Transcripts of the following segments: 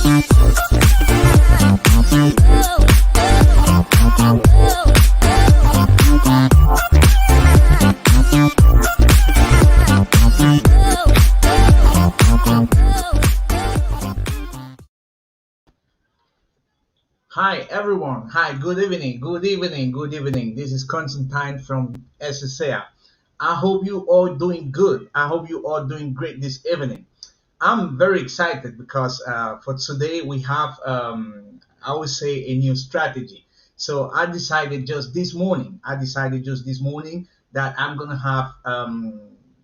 Hi everyone. Hi, good evening. Good evening. Good evening. This is Constantine from SSA. I hope you all doing good. I hope you all doing great this evening. I'm very excited because for today we have I would say a new strategy. So I decided just this morning. That I'm gonna have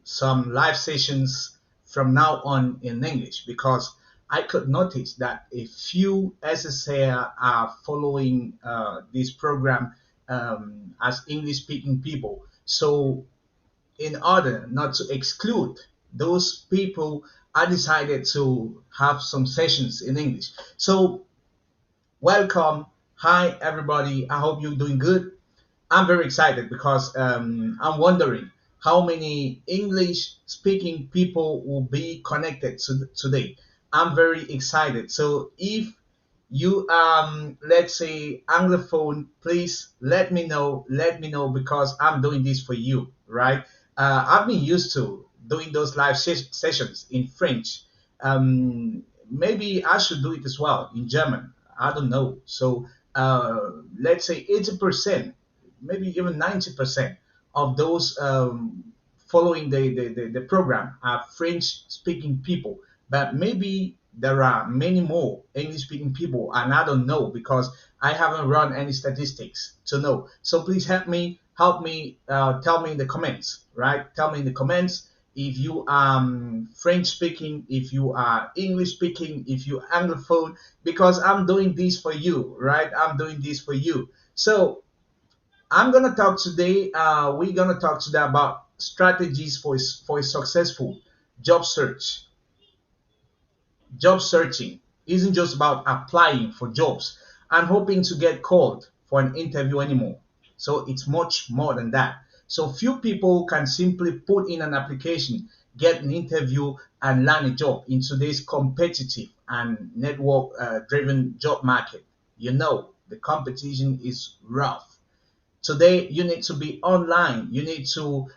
some live sessions from now on in English because I could notice that a few SSA are following this program as English speaking people. So in order not to exclude those people, I decided to have some sessions in English. So welcome. Hi everybody. I hope you're doing good. I'm very excited because I'm wondering how many English speaking people will be connected today. I'm very excited. So if you let's say anglophone, please let me know because I'm doing this for you, right? I've been used to doing those live sessions in French. Maybe I should do it as well in German. I don't know. So let's say 80%, maybe even 90% of those following the program are French speaking people, but maybe there are many more English speaking people, and I don't know because I haven't run any statistics to know. So please help me, tell me in the comments, right? Tell me in the comments if you are French speaking, if you are English speaking, if you Anglophone, because I'm doing this for you, right? I'm doing this for you. So I'm gonna talk today. We're gonna talk today about strategies for a successful job search. Job searching isn't just about applying for jobs and hoping to get called for an interview anymore. So it's much more than that. So few people can simply put in an application, get an interview, and land a job in today's competitive and network driven job market. You know, the competition is rough. Today, you need to be online. You need to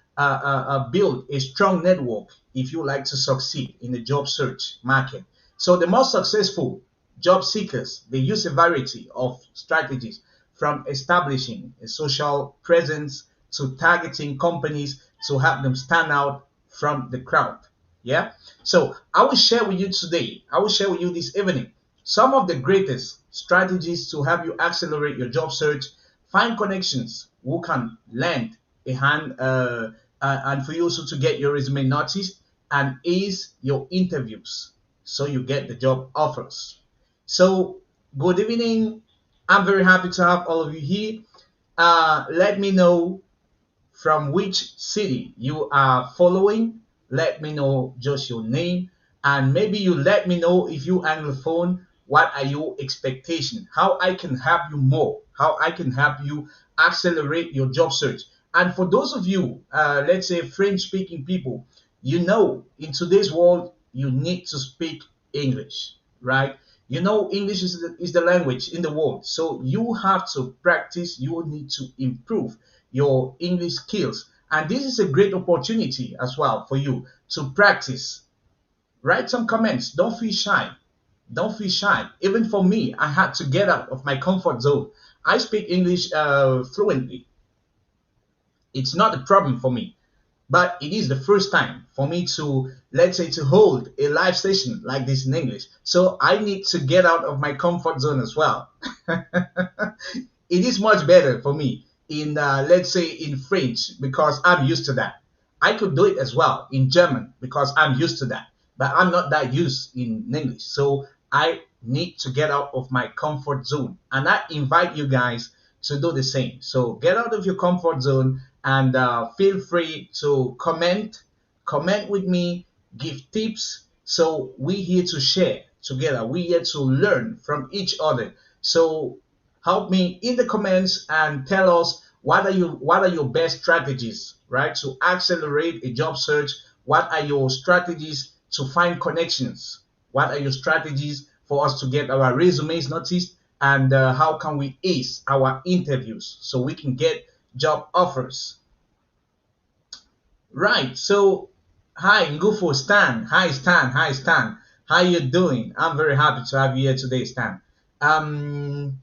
build a strong network if you like to succeed in the job search market. So, the most successful job seekers they use a variety of strategies, from establishing a social presence to targeting companies to help them stand out from the crowd. Yeah. So, I will share with you today. I will share with you this evening some of the greatest strategies to help you accelerate your job search, find connections who can lend a hand, and for you also to get your resume noticed and ace your interviews so you get the job offers. So, good evening. I'm very happy to have all of you here. Let me know from which city you are following. Let me know just your name, and maybe you let me know if you anglophone. What are your expectations? How I can help you more? How I can help you accelerate your job search? And for those of you, let's say French-speaking people, you know, in today's world, you need to speak English, right? You know, English is the language in the world, so you have to practice. You need to improve your English skills. And this is a great opportunity as well for you to practice. Write some comments. Don't feel shy. Don't feel shy. Even for me, I had to get out of my comfort zone. I speak English fluently. It's not a problem for me, but it is the first time for me to, let's say, to hold a live session like this in English. So I need to get out of my comfort zone as well. It is much better for me in, let's say, in French because I'm used to that. I could do it as well in German because I'm used to that, but I'm not that used in English. So I need to get out of my comfort zone, and I invite you guys to do the same. So get out of your comfort zone and feel free to comment with me, give tips. So we here to share together. We here to learn from each other. So help me in the comments and tell us what are your best strategies, right, to accelerate a job search. What are your strategies to find connections? What are your strategies for us to get our resumes noticed, and how can we ace our interviews so we can get job offers. Right. So, hi, Ngufo, Stan. Hi, Stan. Hi, Stan. How you doing? I'm very happy to have you here today, Stan. Um,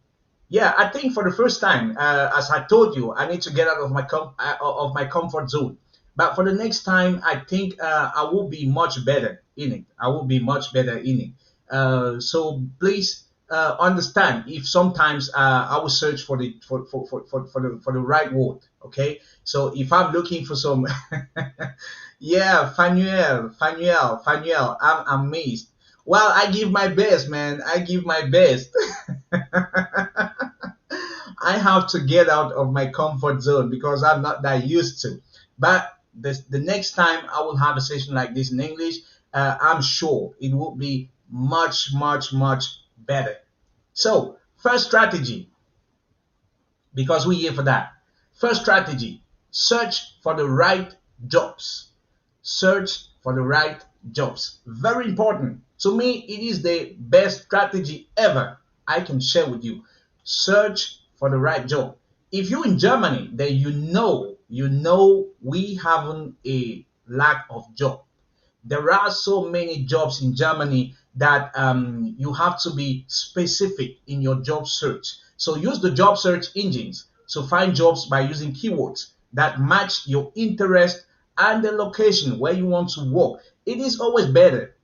yeah, I think for the first time, as I told you, I need to get out of of my comfort zone. But for the next time, I think I will be much better in it. I will be much better in it. So please understand if sometimes I will search for the right word. Okay. So if I'm looking for some, yeah, Fanuel, I'm amazed. Well, I give my best, man. I give my best. I have to get out of my comfort zone because I'm not that used to. But the next time I will have a session like this in English, I'm sure it will be much, much, much better. So, first strategy, because we're here for that. First strategy, search for the right jobs. Search for the right jobs. Very important. To me, it is the best strategy ever I can share with you. Search for the right job. If you're in Germany, then you know we haven't a lack of job. There are so many jobs in Germany that you have to be specific in your job search. So use the job search engines to find jobs by using keywords that match your interest and the location where you want to work. It is always better.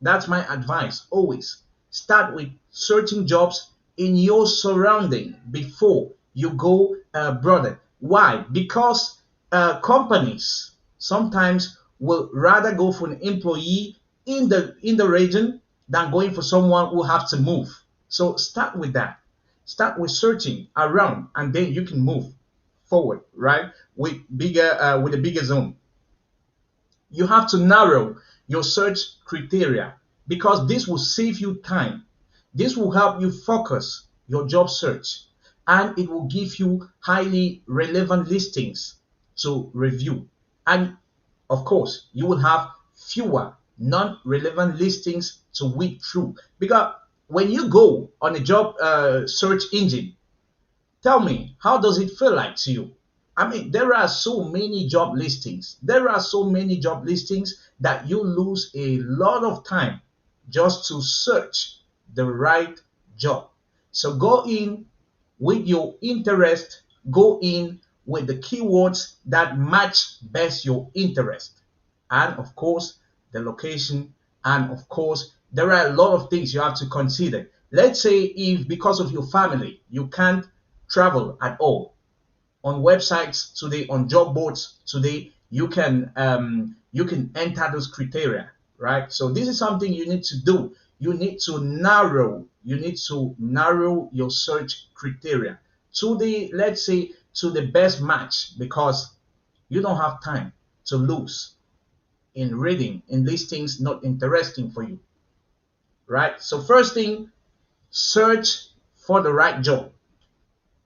That's my advice. Always start with searching jobs in your surrounding before you go broader. Why? Because companies sometimes will rather go for an employee in the region than going for someone who have to move. So start with that. Start with searching around, and then you can move forward, right? With a bigger zone. You have to narrow your search criteria because this will save you time. This will help you focus your job search, and it will give you highly relevant listings to review. And of course, you will have fewer non-relevant listings to weed through. Because when you go on a job search engine, tell me, how does it feel like to you? I mean, there are so many job listings. There are so many job listings that you lose a lot of time just to search the right job. So go in with your interest, go in with the keywords that match best your interest. And of course, the location. And of course, there are a lot of things you have to consider. Let's say if because of your family, you can't travel at all, on websites today, on job boards today, you can enter those criteria, right? So this is something you need to do. You need to narrow your search criteria to the, let's say, to the best match, because you don't have time to lose in reading in listings not interesting for you, right? So first thing, search for the right job.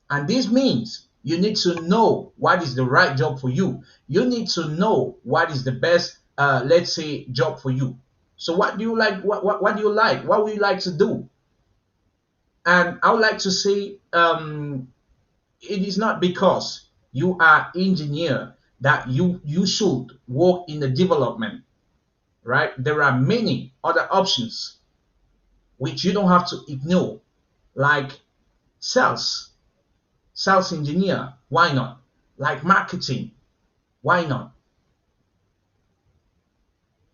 And this means you need to know what is the right job for you. You need to know what is the best, let's say, job for you. So what do you like? What do you like? What would you like to do? And I would like to say, it is not because you are engineer that you should work in the development, right? There are many other options which you don't have to ignore, like sales, sales engineer, why not? Like marketing, why not?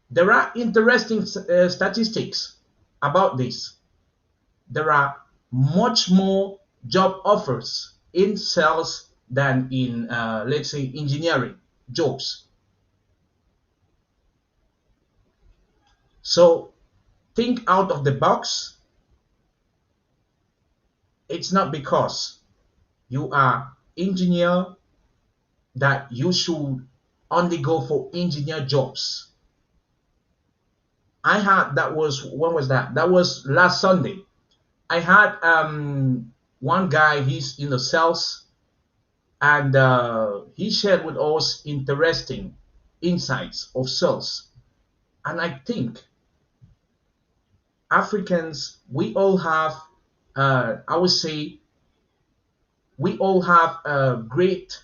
There are interesting statistics about this. There are much more job offers in sales than in, let's say, engineering jobs. So think out of the box. It's not because you are engineer that you should only go for engineer jobs. I had, that was, when was that? That was last Sunday. I had one guy, he's in the sales, and he shared with us interesting insights of sales. And I think Africans, we all have, I would say, we all have great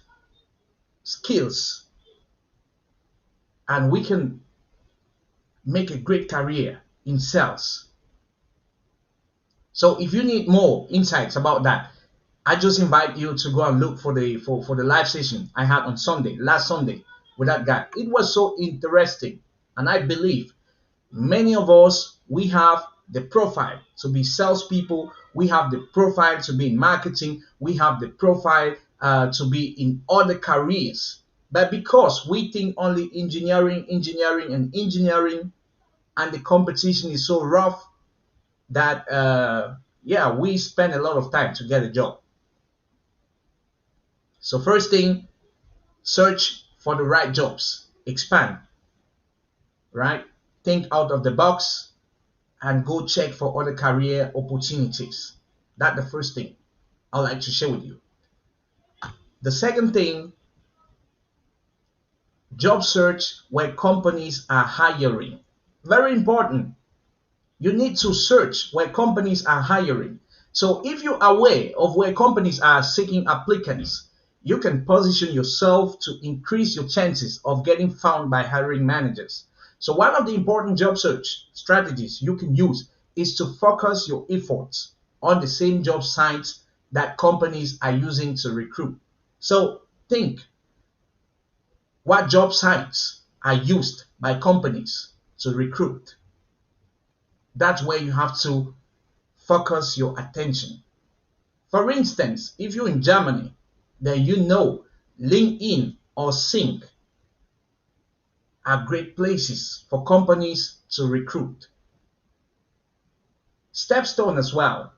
skills, and we can make a great career in sales. So if you need more insights about that, I just invite you to go and look for the live session I had on Sunday, last Sunday, with that guy. It was so interesting, and I believe many of us, we have the profile to be salespeople, we have the profile to be in marketing, we have the profile to be in other careers. But because we think only engineering, engineering, and engineering, and the competition is so rough that yeah, we spend a lot of time to get a job. So first thing, search for the right jobs, expand, right? Think out of the box and go check for other career opportunities. That's the first thing I'd like to share with you. The second thing, job search where companies are hiring. Very important. You need to search where companies are hiring. So if you're aware of where companies are seeking applicants, you can position yourself to increase your chances of getting found by hiring managers. So one of the important job search strategies you can use is to focus your efforts on the same job sites that companies are using to recruit. So think, what job sites are used by companies to recruit? That's where you have to focus your attention. For instance, if you're in Germany, then you know LinkedIn or Sync are great places for companies to recruit. Stepstone as well.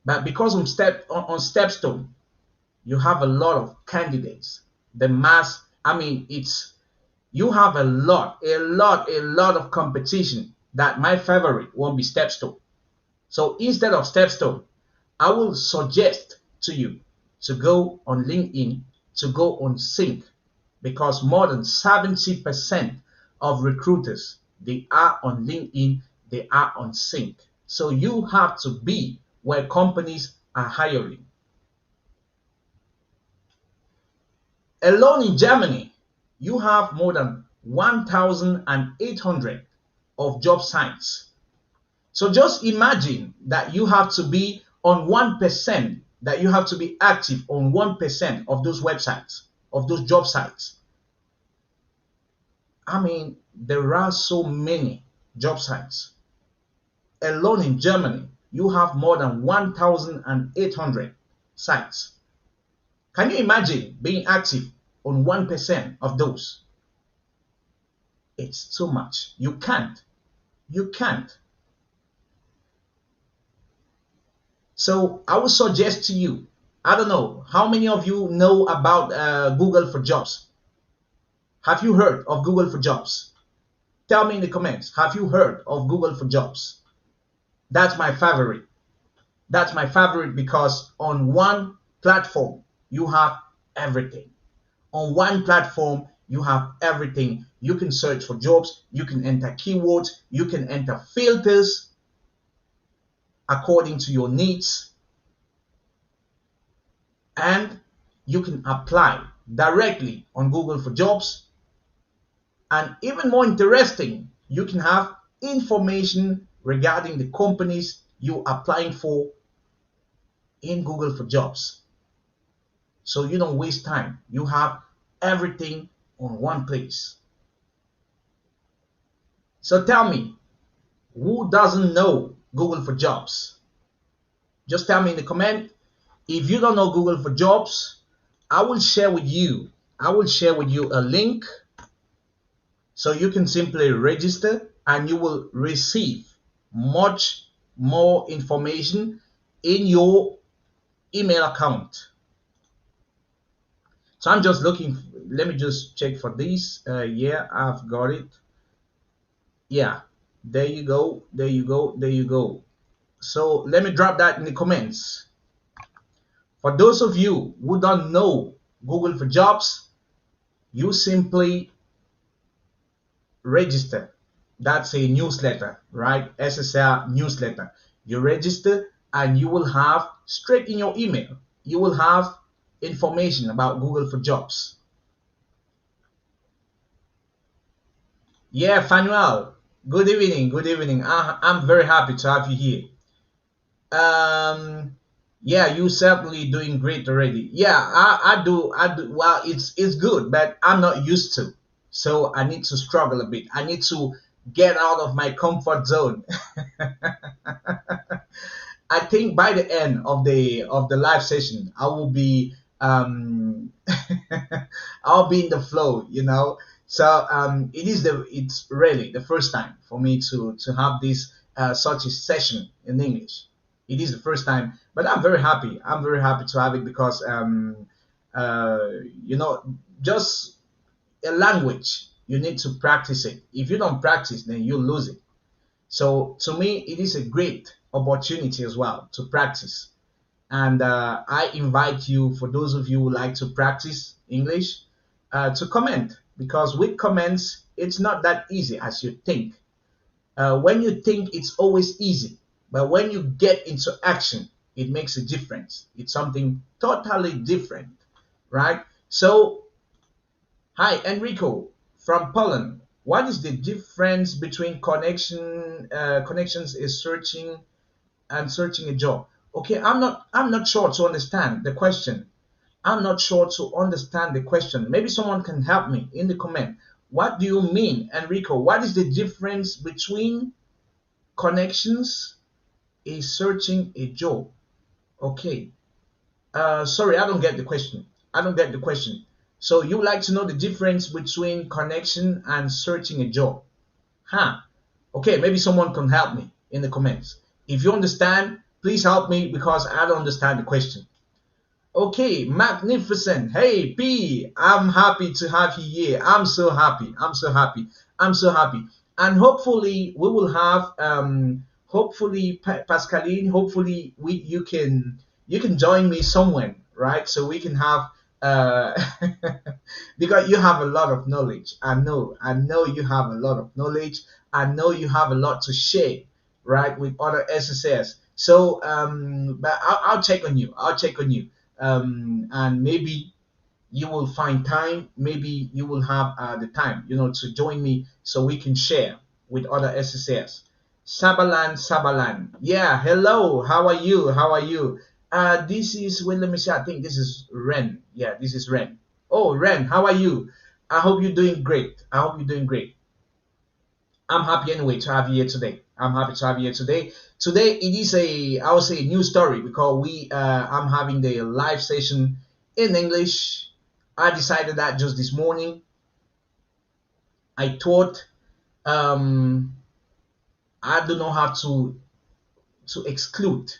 But because on Stepstone, you have a lot of candidates. The mass, I mean, you have a lot of competition that my favorite won't be Stepstone. So instead of Stepstone, I will suggest to you to go on LinkedIn, to go on Sync, because more than 70% of recruiters, they are on LinkedIn, they are on Sync. So you have to be where companies are hiring. Alone in Germany, you have more than 1,800 of job sites. So just imagine that you have to be on 1%, that you have to be active on 1% of those websites, of those job sites. I mean, there are so many job sites. Alone in Germany, you have more than 1,800 sites. Can you imagine being active on 1% of those? It's too much. You can't. You can't. So I would suggest to you, I don't know, how many of you know about Google for Jobs? Have you heard of Google for Jobs? Tell me in the comments, have you heard of Google for Jobs? That's my favorite. That's my favorite because on one platform, you have everything. On one platform, you have everything. You can search for jobs, you can enter keywords, you can enter filters according to your needs, and you can apply directly on Google for Jobs. And even more interesting, you can have information regarding the companies you're applying for in Google for Jobs. So you don't waste time. You have everything on one place. So tell me, who doesn't know Google for Jobs? Just tell me in the comment. If you don't know Google for Jobs, I will share with you a link, so you can simply register and you will receive much more information in your email account. So I'm just looking, let me just check for this. Yeah, I've got it. Yeah, there you go, there you go, there you go. So let me drop that in the comments. For those of you who don't know Google for Jobs, you simply register That's a newsletter, right? SSR newsletter. You register and you will have straight in your email, you will have information about Google for Jobs. Yeah, Fanuel, good evening, good evening. I'm very happy to have you here. Um, yeah, you certainly doing great already. Yeah, I do. Well, it's good, but I'm not used to. So I need to struggle a bit. I need to get out of my comfort zone. I think by the end of the live session, I will be I'll be in the flow, you know. So it's really the first time for me to have this such a session in English. It is the first time, but I'm very happy. I'm very happy to have it because uh, you know, just a language, you need to practice it. If you don't practice, then you lose it. So to me, it is a great opportunity as well to practice. And I invite you, for those of you who like to practice English, to comment, because with comments, it's not that easy as you think. When you think, it's always easy, but when you get into action, it makes a difference. It's something totally different, right? So, hi, Enrico from Poland. What is the difference between connections is searching and searching a job? Okay, I'm not sure to understand the question. I'm not sure to understand the question. Maybe someone can help me in the comment. What do you mean, Enrico? What is the difference between connections is searching a job? Okay. Sorry, I don't get the question. I don't get the question. So you like to know the difference between connection and searching a job? Huh. Okay, maybe someone can help me in the comments. If you understand, please help me because I don't understand the question. Okay, magnificent. Hey, P, I'm happy to have you here. I'm so happy. I'm so happy. I'm so happy. And hopefully we will have hopefully Pascaline, hopefully we you can join me somewhere, right? So we can have uh because you have a lot of knowledge. I know you have a lot of knowledge. I know you have a lot to share, right, with other SSS. So but I'll check on you. I'll check on you, and maybe you will find time. Maybe you will have the time, to join me so we can share with other SSS. Sabalan. Yeah, hello. How are you? How are you? This is, well, let me see. I think this is Ren. Yeah, this is Ren. Oh, Ren, how are you? I hope you're doing great. I hope you're doing great. I'm happy anyway to have you here today. I'm happy to have you here today. Today it is I would say a new story because I'm having the live session in English. I decided that just this morning. I thought I don't know how to exclude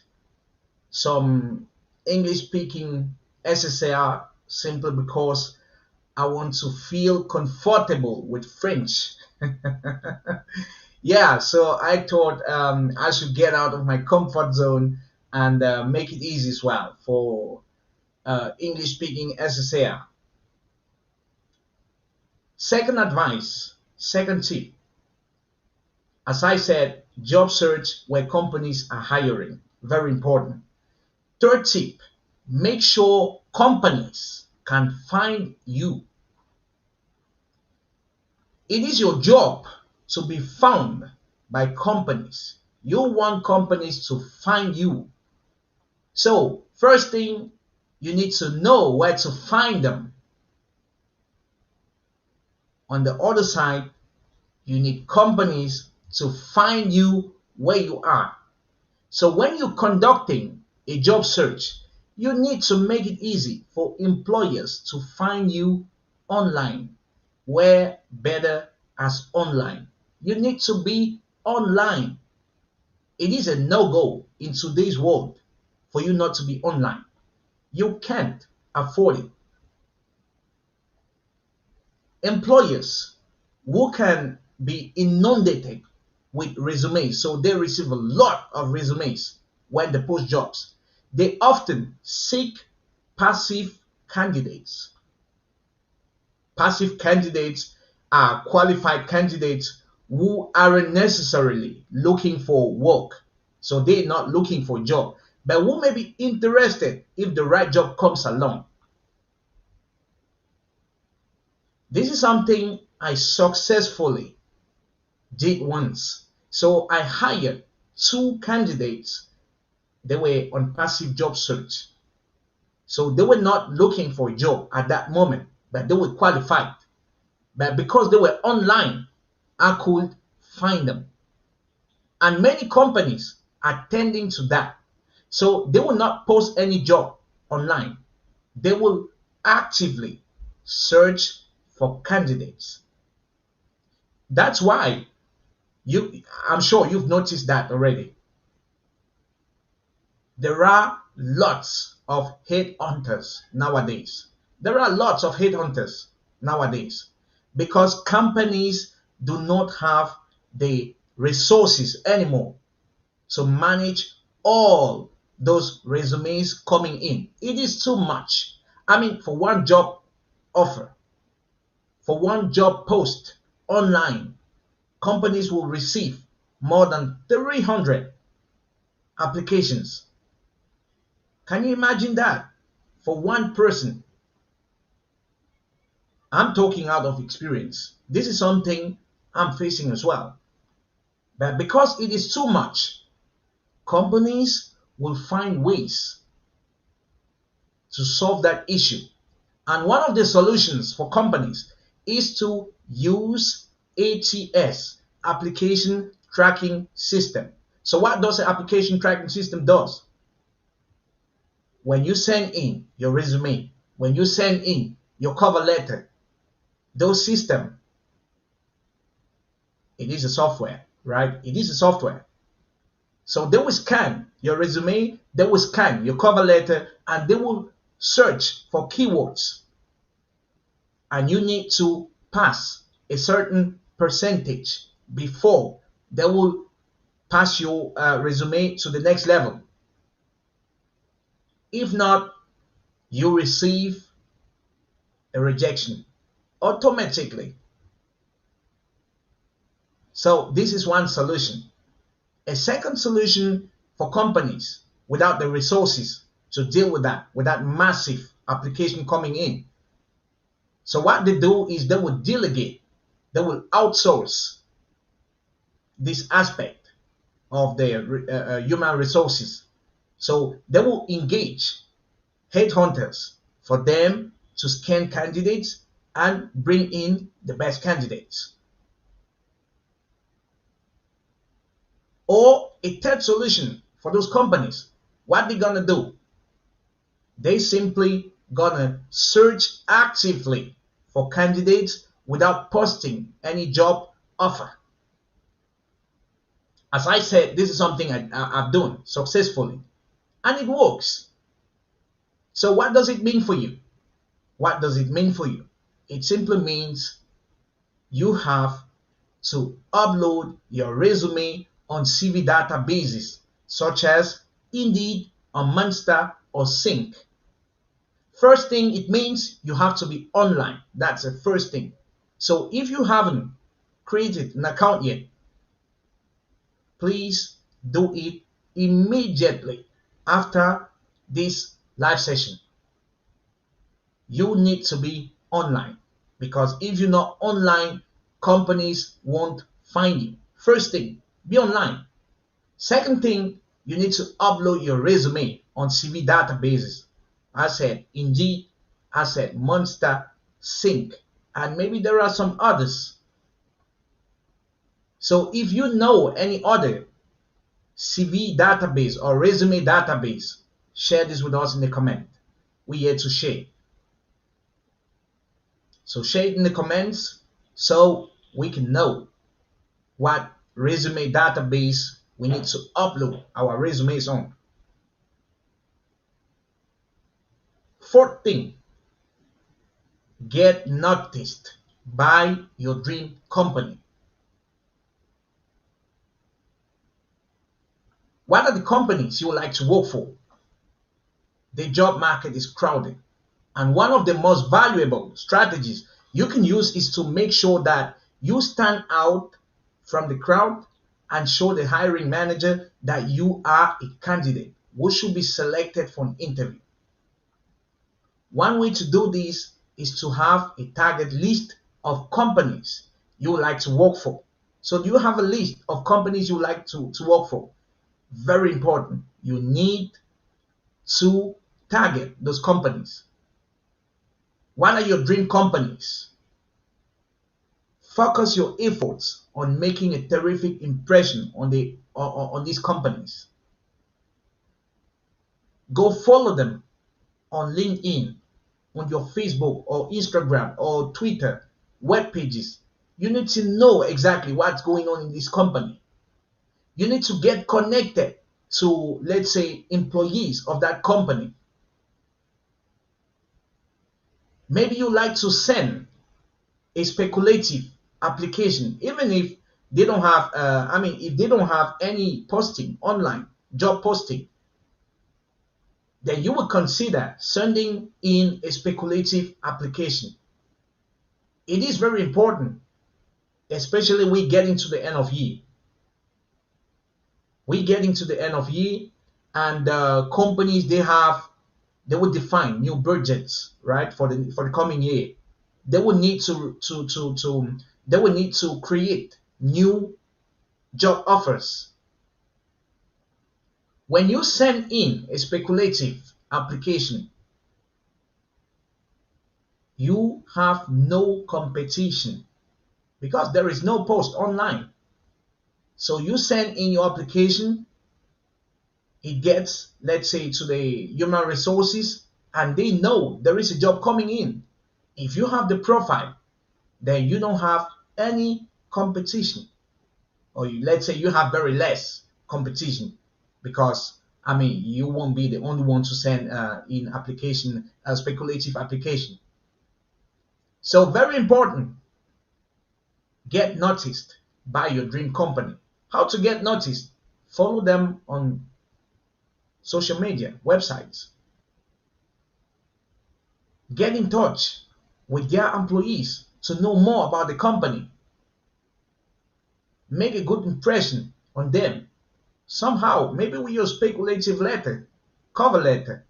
some English speaking SSR simply because I want to feel comfortable with French. Yeah, so I thought I should get out of my comfort zone and make it easy as well for English speaking SSR. Second advice, second tip, as I said, job search where companies are hiring. Very important. Third tip, make sure companies can find you. It is your job to be found by companies. You want companies to find you. So, first thing, you need to know where to find them. On the other side, you need companies to find you where you are. So, when you're conducting a job search, you need to make it easy for employers to find you online. Where better as online? You need to be online. It is a no-go in today's world for you not to be online. You can't afford it. Employers who can be inundated with resumes, so they receive a lot of resumes when they post jobs. They often seek passive candidates. Passive candidates are qualified candidates who aren't necessarily looking for work, so they're not looking for a job, but who may be interested if the right job comes along. This is something I successfully did once. So I hired two candidates. They were on passive job search. So they were not looking for a job at that moment, but they were qualified. But because they were online, I could find them. And many companies are tending to that. So they will not post any job online. They will actively search for candidates. That's why I'm sure you've noticed that already. There are lots of headhunters nowadays. There are lots of headhunters nowadays because companies do not have the resources anymore to manage all those resumes coming in. It is too much. I mean, for one job offer, for one job post online, companies will receive more than 300 applications. Can you imagine that? For one person. I'm talking out of experience. This is something I'm facing as well. But because it is too much, companies will find ways to solve that issue. And one of the solutions for companies is to use ATS, application tracking system. So what does the application tracking system does? When you send in your resume, when you send in your cover letter, those systems, it is a software, right? It is a software. So they will scan your resume, they will scan your cover letter, and they will search for keywords. And you need to pass a certain percentage before they will pass your resume to the next level. If not, you receive a rejection automatically. So this is one solution. A second solution for companies without the resources to deal with that massive application coming in. So what they do is they will delegate, they will outsource this aspect of their human resources. So they will engage headhunters for them to scan candidates and bring in the best candidates. Or a third solution for those companies, what they're gonna do? They simply gonna search actively for candidates without posting any job offer. As I said, this is something I've done successfully, and it works. So what does it mean for you? What does it mean for you? It simply means you have to upload your resume on CV databases such as Indeed or Monster or Zinc. First thing, it means you have to be online. That's the first thing. So if you haven't created an account yet, please do it immediately after this live session. You need to be online because if you're not online, companies won't find you. First thing, be online. Second thing, you need to upload your resume on CV databases. I said Indeed, I said Monster, Zinc, and maybe there are some others. So if you know any other CV database or resume database, share this with us in the comment. We're here to share. So share it in the comments so we can know what resume database we need to upload our resumes on. Fourth thing, get noticed by your dream company. What are the companies you would like to work for? The job market is crowded. And one of the most valuable strategies you can use is to make sure that you stand out from the crowd and show the hiring manager that you are a candidate who should be selected for an interview. One way to do this is to have a target list of companies you would like to work for. So do you have a list of companies you like to work for? Very important. You need to target those companies. What are your dream companies? Focus your efforts on making a terrific impression on these companies. Go follow them on LinkedIn, on your Facebook or Instagram or Twitter, web pages. You need to know exactly what's going on in this company. You need to get connected to, let's say, employees of that company. Maybe you like to send a speculative application, even if they don't have, if they don't have any posting online, job posting, then you would consider sending in a speculative application. It is very important, especially we get into the end of year. We get into the end of year, and companies they will define new budgets, right, for the coming year. They will need they will need to create new job offers. When you send in a speculative application, you have no competition because there is no post online. So you send in your application, it gets, let's say, to the human resources, and they know there is a job coming in. If you have the profile, then you don't have any competition, or let's say you have very less competition, because you won't be the only one to send in application, a speculative application. So very important, get noticed by your dream company. How to get noticed? Follow them on social media, websites. Get in touch with their employees to know more about the company. Make a good impression on them. Somehow, maybe with your speculative letter, cover letter.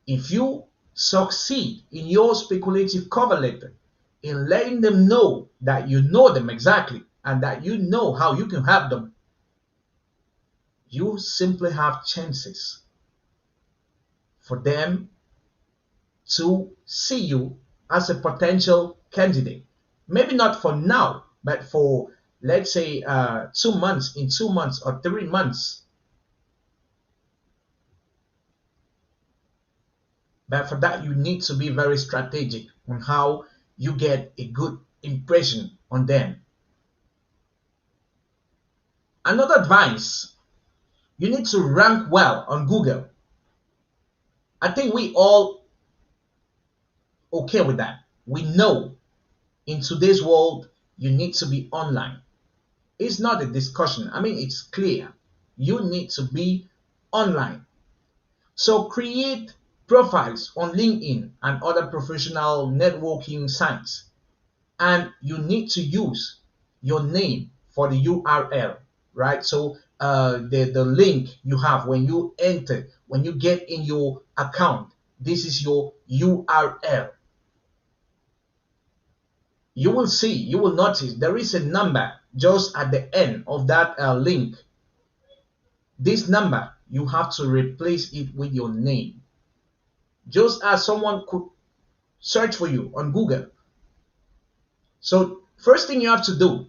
If you succeed in your speculative cover letter in letting them know that you know them exactly and that you know how you can help them, you simply have chances for them to see you as a potential candidate. Maybe not for now, but for, let's say, 2 months, in 2 months or 3 months. But for that, you need to be very strategic on how you get a good impression on them. Another advice, you need to rank well on Google. I think we all okay with that. We know in today's world, you need to be online. It's not a discussion. It's clear. You need to be online. So create profiles on LinkedIn and other professional networking sites. And you need to use your name for the URL, right? So the link you have when you enter, when you get in your account, this is your URL. You will notice there is a number just at the end of that link. This number, you have to replace it with your name. Just as someone could search for you on Google. So first thing you have to do,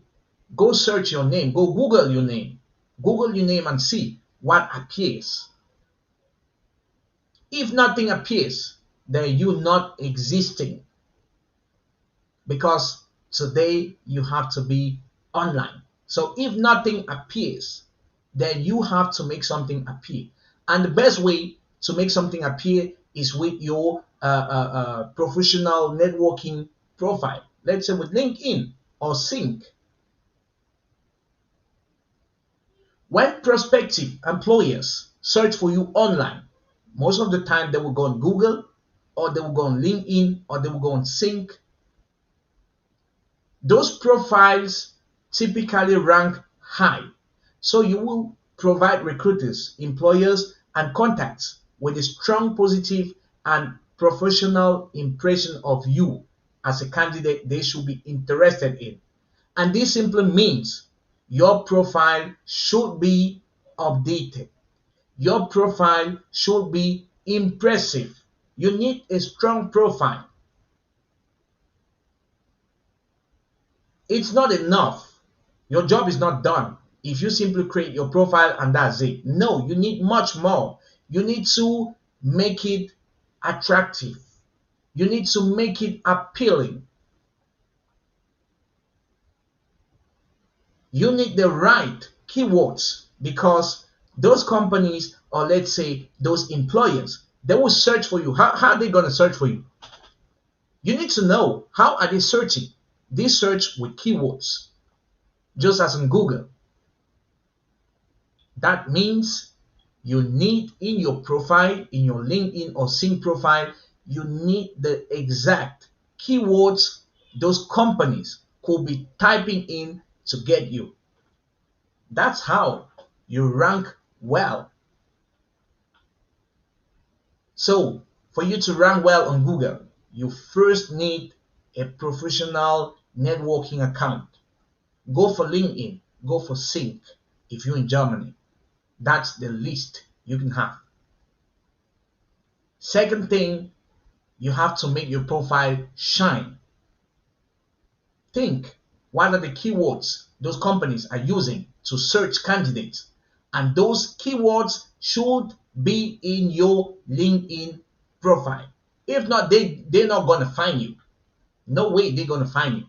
go search your name, go Google your name. Google your name and see what appears. If nothing appears, then you're not existing. Because today you have to be online. So if nothing appears, then you have to make something appear. And the best way to make something appear is with your professional networking profile. Let's say with LinkedIn or Sync. When prospective employers search for you online, most of the time they will go on Google, or they will go on LinkedIn, or they will go on Sync. Those profiles typically rank high. So you will provide recruiters, employers, and contacts with a strong positive and professional impression of you as a candidate they should be interested in. And this simply means your profile should be updated. Your profile should be impressive. You need a strong profile. It's not enough. Your job is not done if you simply create your profile and that's it. No, you need much more. You need to make it attractive. You need to make it appealing. You need the right keywords because those companies, or let's say those employers, they will search for you. How are they going to search for you? You need to know how are they searching. They search with keywords, just as in Google. That means you need in your profile, in your LinkedIn or Sync profile, you need the exact keywords those companies could be typing in to get you. That's how you rank well. So for you to rank well on Google, you first need a professional networking account. Go for LinkedIn, go for Sync if you're in Germany. That's the least you can have. Second thing, you have to make your profile shine. Think, what are the keywords those companies are using to search candidates? And those keywords should be in your LinkedIn profile. If not, they're not going to find you. No way they're going to find you.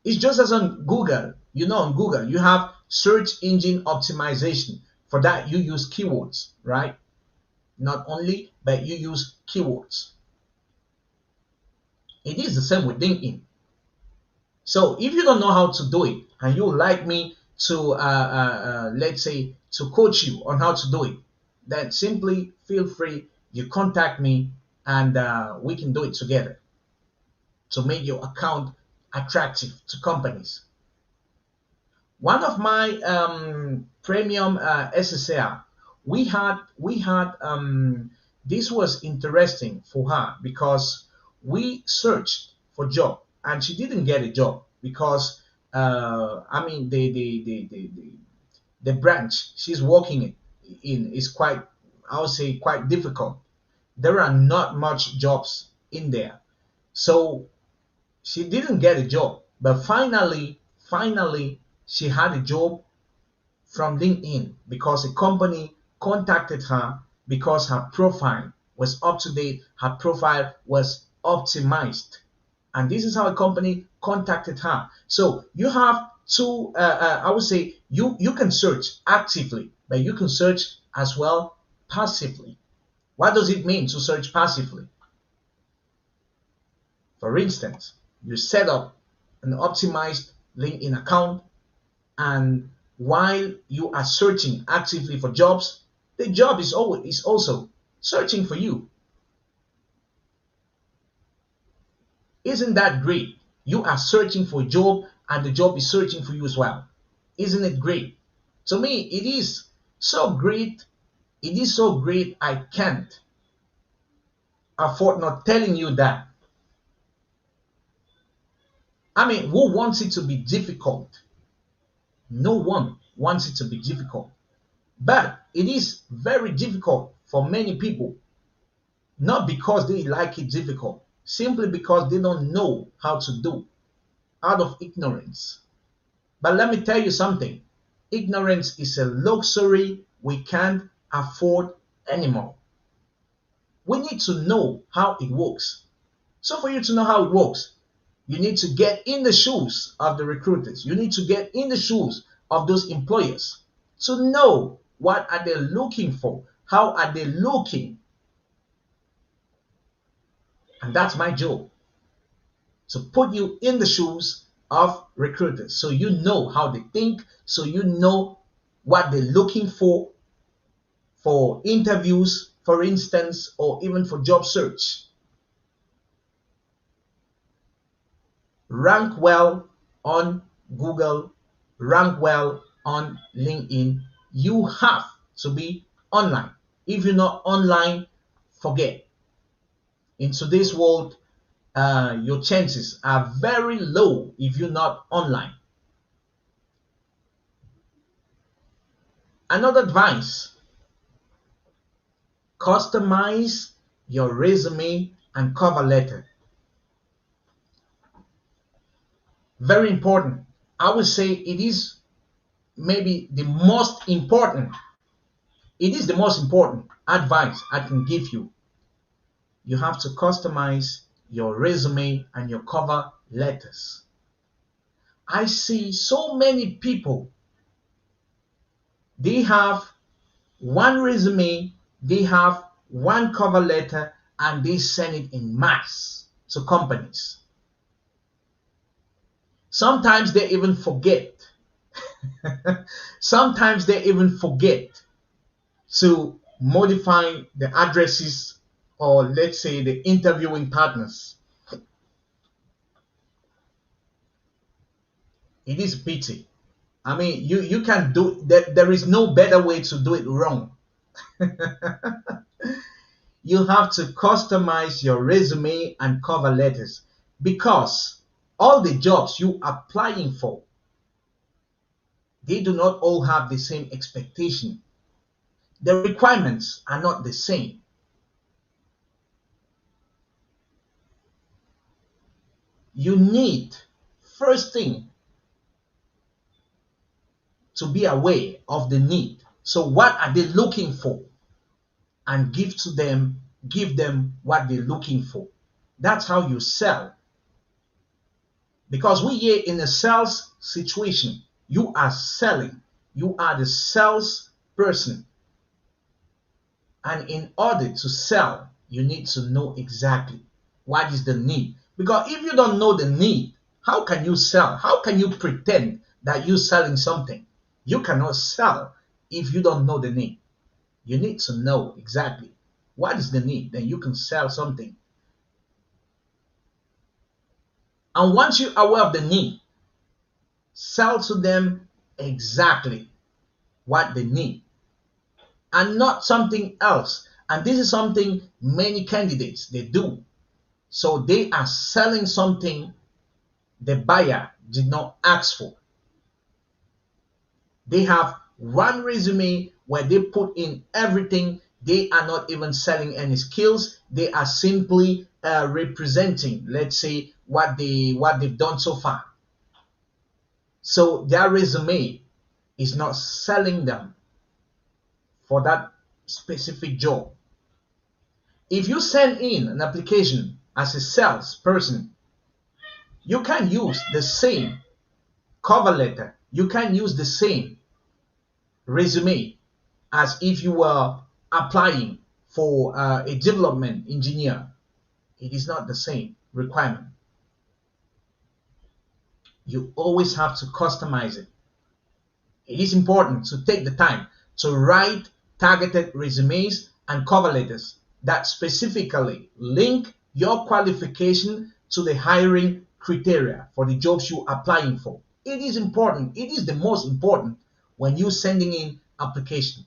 It's just as on Google. You know, on Google, you have search engine optimization. For that, you use keywords, right? Not only, but you use keywords. It is the same with LinkedIn. So if you don't know how to do it, and you would like me to, let's say, to coach you on how to do it, then simply feel free, you contact me, and we can do it together to make your account attractive to companies. One of my premium SSR, we had this was interesting for her because we searched for job and she didn't get a job because I mean the branch she's working in is quite, I would say, quite difficult. There are not much jobs in there, so she didn't get a job. But finally she had a job from LinkedIn because a company contacted her because her profile was up to date, her profile was optimized. And this is how a company contacted her. So you have to, I would say, you can search actively, but you can search as well passively. What does it mean to search passively? For instance, you set up an optimized LinkedIn account, and while you are searching actively for jobs, the job is also searching for you. Isn't that great? You are searching for a job and the job is searching for you as well. Isn't it great? To me, it is so great. It is so great I can't afford not telling you that. I mean, who wants it to be difficult? No one wants it to be difficult. But it is very difficult for many people. Not because they like it difficult, simply because they don't know how to do, out of ignorance. But let me tell you something. Ignorance is a luxury we can't afford anymore. We need to know how it works. So for you to know how it works, you need to get in the shoes of the recruiters. You need to get in the shoes of those employers to know what are they looking for, how are they looking. And that's my job, to put you in the shoes of recruiters so you know how they think, so you know what they're looking for interviews, for instance, or even for job search. Rank well on Google, rank well on LinkedIn, you have to be online. If you're not online, forget. In today's world, your chances are very low if you're not online. Another advice: customize your resume and cover letter. Very important. I would say it is maybe the most important. It is the most important advice I can give you. You have to customize your resume and your cover letters. I see so many people, they have one resume, they have one cover letter, and they send it in mass to companies. Sometimes they even forget. Sometimes they even forget to modify the addresses, or let's say the interviewing partners. It is a pity. I mean, you can do that. There is no better way to do it wrong. You have to customize your resume and cover letters, because all the jobs you are applying for, they do not all have the same expectation. The requirements are not the same. You need, first thing, to be aware of the need. So what are they looking for? And give them what they're looking for. That's how you sell. Because we here in a sales situation, you are selling. You are the sales person. And in order to sell, you need to know exactly what is the need. Because if you don't know the need, how can you sell? How can you pretend that you're selling something? You cannot sell if you don't know the need. You need to know exactly what is the need, then you can sell something. And once you're aware of the need, sell to them exactly what they need and not something else. And this is something many candidates they do. So they are selling something the buyer did not ask for. They have one resume where they put in everything. They are not even selling any skills. They are simply representing, let's say, what they've done so far. So their resume is not selling them for that specific job. If you send in an application as a salesperson, you can use the same cover letter. You can use the same resume as if you were applying for a development engineer. It is not the same requirement. You always have to customize it. It is important to take the time to write targeted resumes and cover letters that specifically link your qualification to the hiring criteria for the jobs you're applying for. It is important. It is the most important when you're sending in application.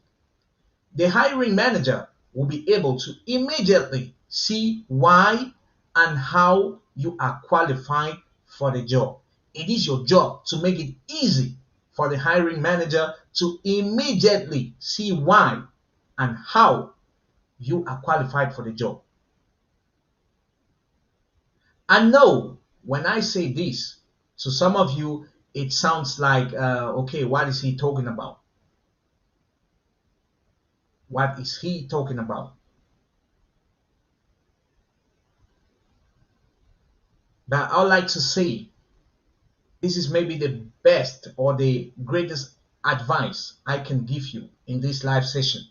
The hiring manager will be able to immediately see why and how you are qualified for the job. It is your job to make it easy for the hiring manager to immediately see why and how you are qualified for the job. I know when I say this, to some of you, it sounds like, okay, what is he talking about? What is he talking about? But I would like to say, this is maybe the best or the greatest advice I can give you in this live session.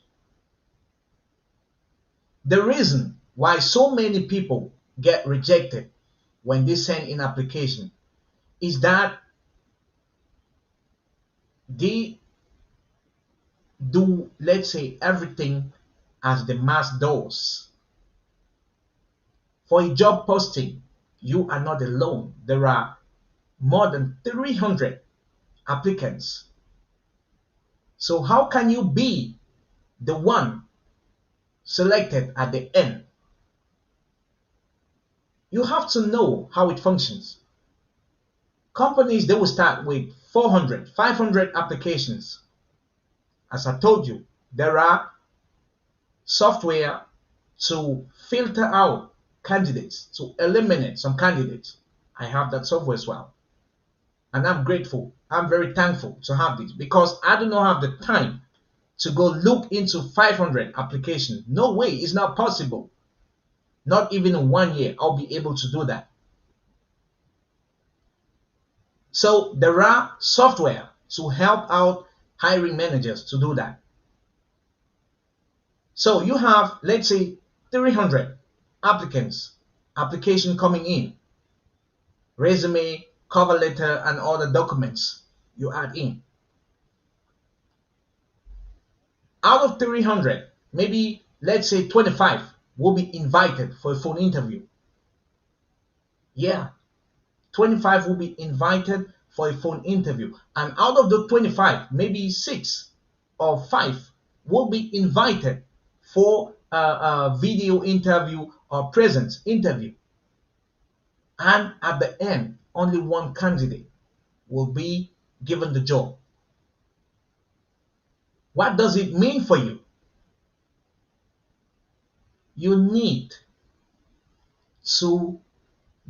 The reason why so many people get rejected when they send in application is that they do, let's say, everything as the mass does. For a job posting, you are not alone. There are more than 300 applicants. So how can you be the one selected at the end? You have to know how it functions. Companies, they will start with 400, 500 applications. As I told you, there are software to filter out candidates, to eliminate some candidates. I have that software as well. And I'm grateful. I'm very thankful to have this because I do not have the time to go look into 500 applications. No way, it's not possible. Not even in 1 year, I'll be able to do that. So there are software to help out hiring managers to do that. So you have, let's say, 300 application coming in, resume, cover letter, and all the documents you add in. Out of 300, maybe let's say 25 will be invited for a phone interview. Yeah, 25 will be invited for a phone interview. And out of the 25, maybe 6 or 5 will be invited for a video interview or presence interview. And at the end, only one candidate will be given the job. What does it mean for you? You need to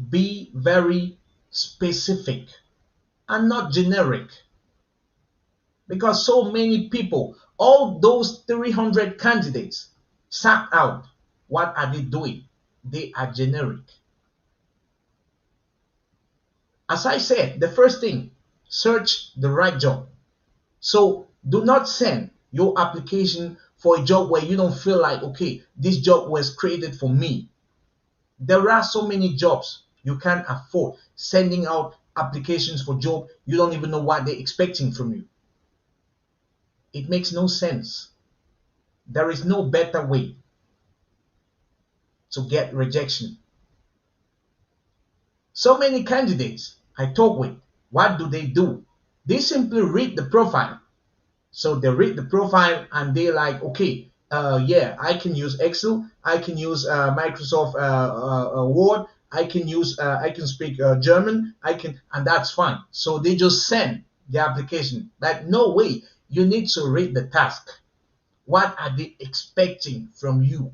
be very specific and not generic, because so many people, all those 300 candidates sat out. What are they doing? They are generic. As I said, the first thing, search the right job. So do not send your application for a job where you don't feel like, okay, this job was created for me. There are so many jobs you can't afford sending out applications for job you don't even know what they're expecting from you. It makes no sense. There is no better way to get rejection. So many candidates I talk with, what do? They simply read the profile. So they read the profile and they're like, okay, yeah, I can use Excel, I can use Microsoft Word, I can speak German, and that's fine. So they just send the application. Like, no way. You need to read the task. What are they expecting from you?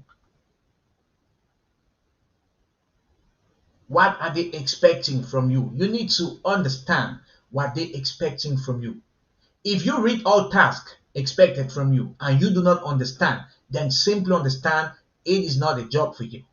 What are they expecting from you? You need to understand what they're expecting from you. If you read all tasks expected from you and you do not understand, then simply understand it is not a job for you.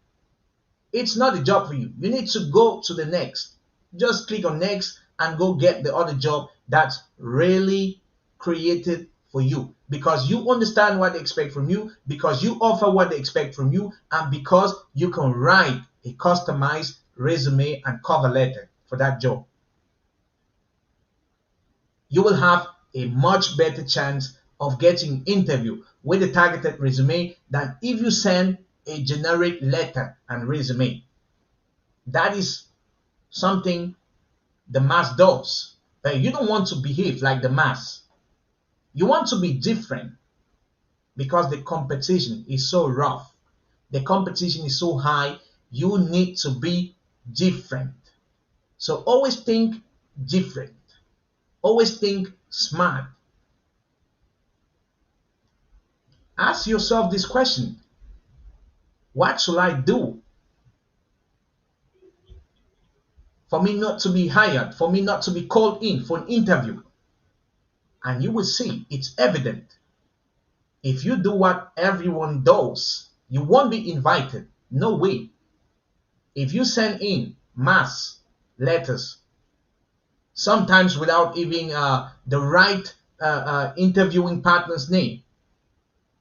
It's not a job for you. You need to go to the next. Just click on next and go get the other job that's really created for you, because you understand what they expect from you, because you offer what they expect from you, and because you can write a customized resume and cover letter for that job. You will have a much better chance of getting interview with a targeted resume than if you send a generic letter and resume. That is something the mass does. But you don't want to behave like the mass. You want to be different because the competition is so rough. The competition is so high. You need to be different. So always think different. Always think smart. Ask yourself this question: what should I do for me not to be hired, for me not to be called in for an interview? And you will see it's evident. If you do what everyone does, you won't be invited. No way. If you send in mass letters, sometimes without even the right interviewing partner's name,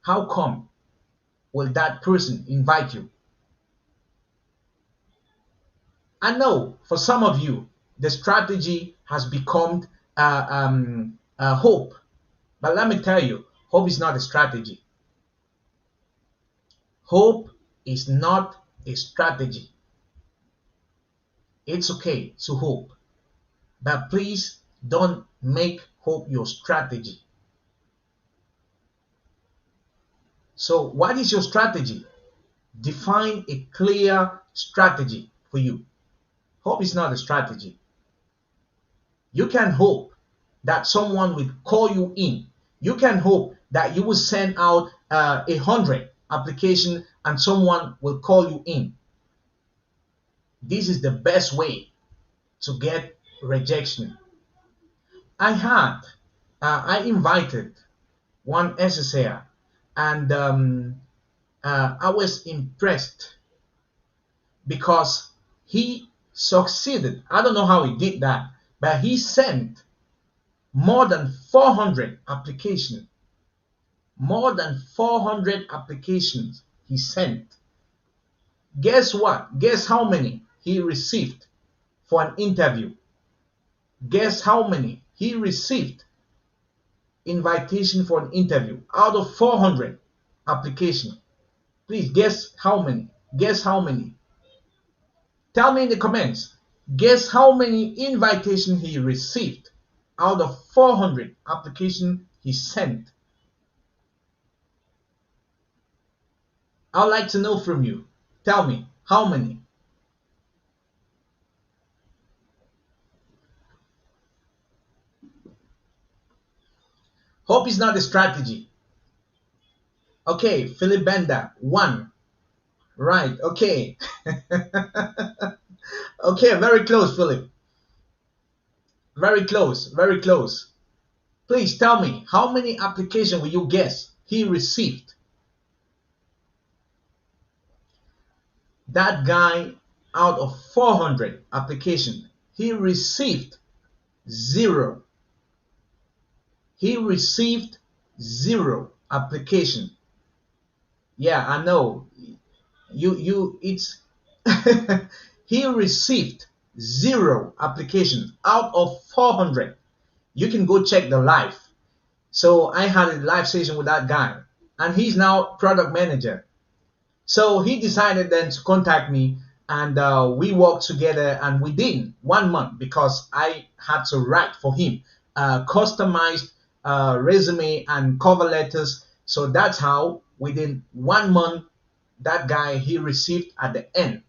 how come will that person invite you? I know for some of you, the strategy has become hope. But let me tell you, hope is not a strategy. Hope is not a strategy. It's okay to hope. but please don't make hope your strategy. So what is your strategy? Define a clear strategy for you. Hope is not a strategy. You can hope that someone will call you in. You can hope that you will send out 100 applications and someone will call you in. This is the best way to get rejection. I invited one SSR, and I was impressed because he succeeded. I don't know how he did that, but he sent more than 400 applications. More than 400 applications he sent. Guess what? Guess how many he received for an interview? Guess how many he received invitation for an interview out of 400 applications? Please guess how many? Guess how many? Tell me in the comments. Guess how many invitations he received out of 400 applications he sent? I'd like to know from you. Tell me, how many? Hope is not a strategy. Okay, Philip Bender, 1. Right, okay. Okay, very close, Philip. Very close, very close. Please tell me, how many applications will you guess he received? That guy, out of 400 applications, he received 0. He received 0 application. Yeah, I know. It's he received 0 applications out of 400. You can go check the live. So I had a live session with that guy, and he's now product manager. So he decided then to contact me, and we worked together, and within 1 month, because I had to write for him customized resume and cover letters. So that's how within 1 month, that guy, he received at the end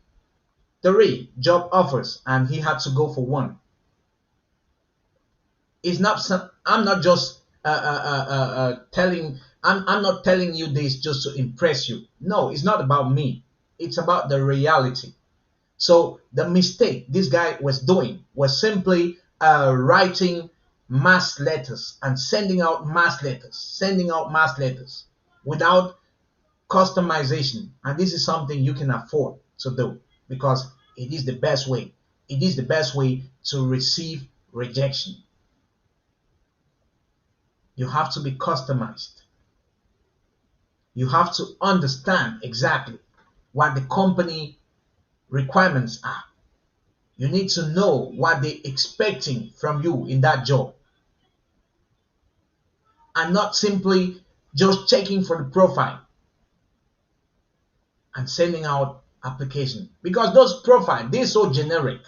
3 job offers, and he had to go for 1. It's not some, I'm not just telling, I'm not telling you this just to impress you. No, it's not about me. It's about the reality. So the mistake this guy was doing was simply writing mass letters and sending out mass letters without customization. And this is something you can afford to do because it is the best way. It is the best way to receive rejection. You have to be customized. You have to understand exactly what the company requirements are. You need to know what they're expecting from you in that job. And not simply just checking for the profile and sending out application. Because those profiles, they're so generic.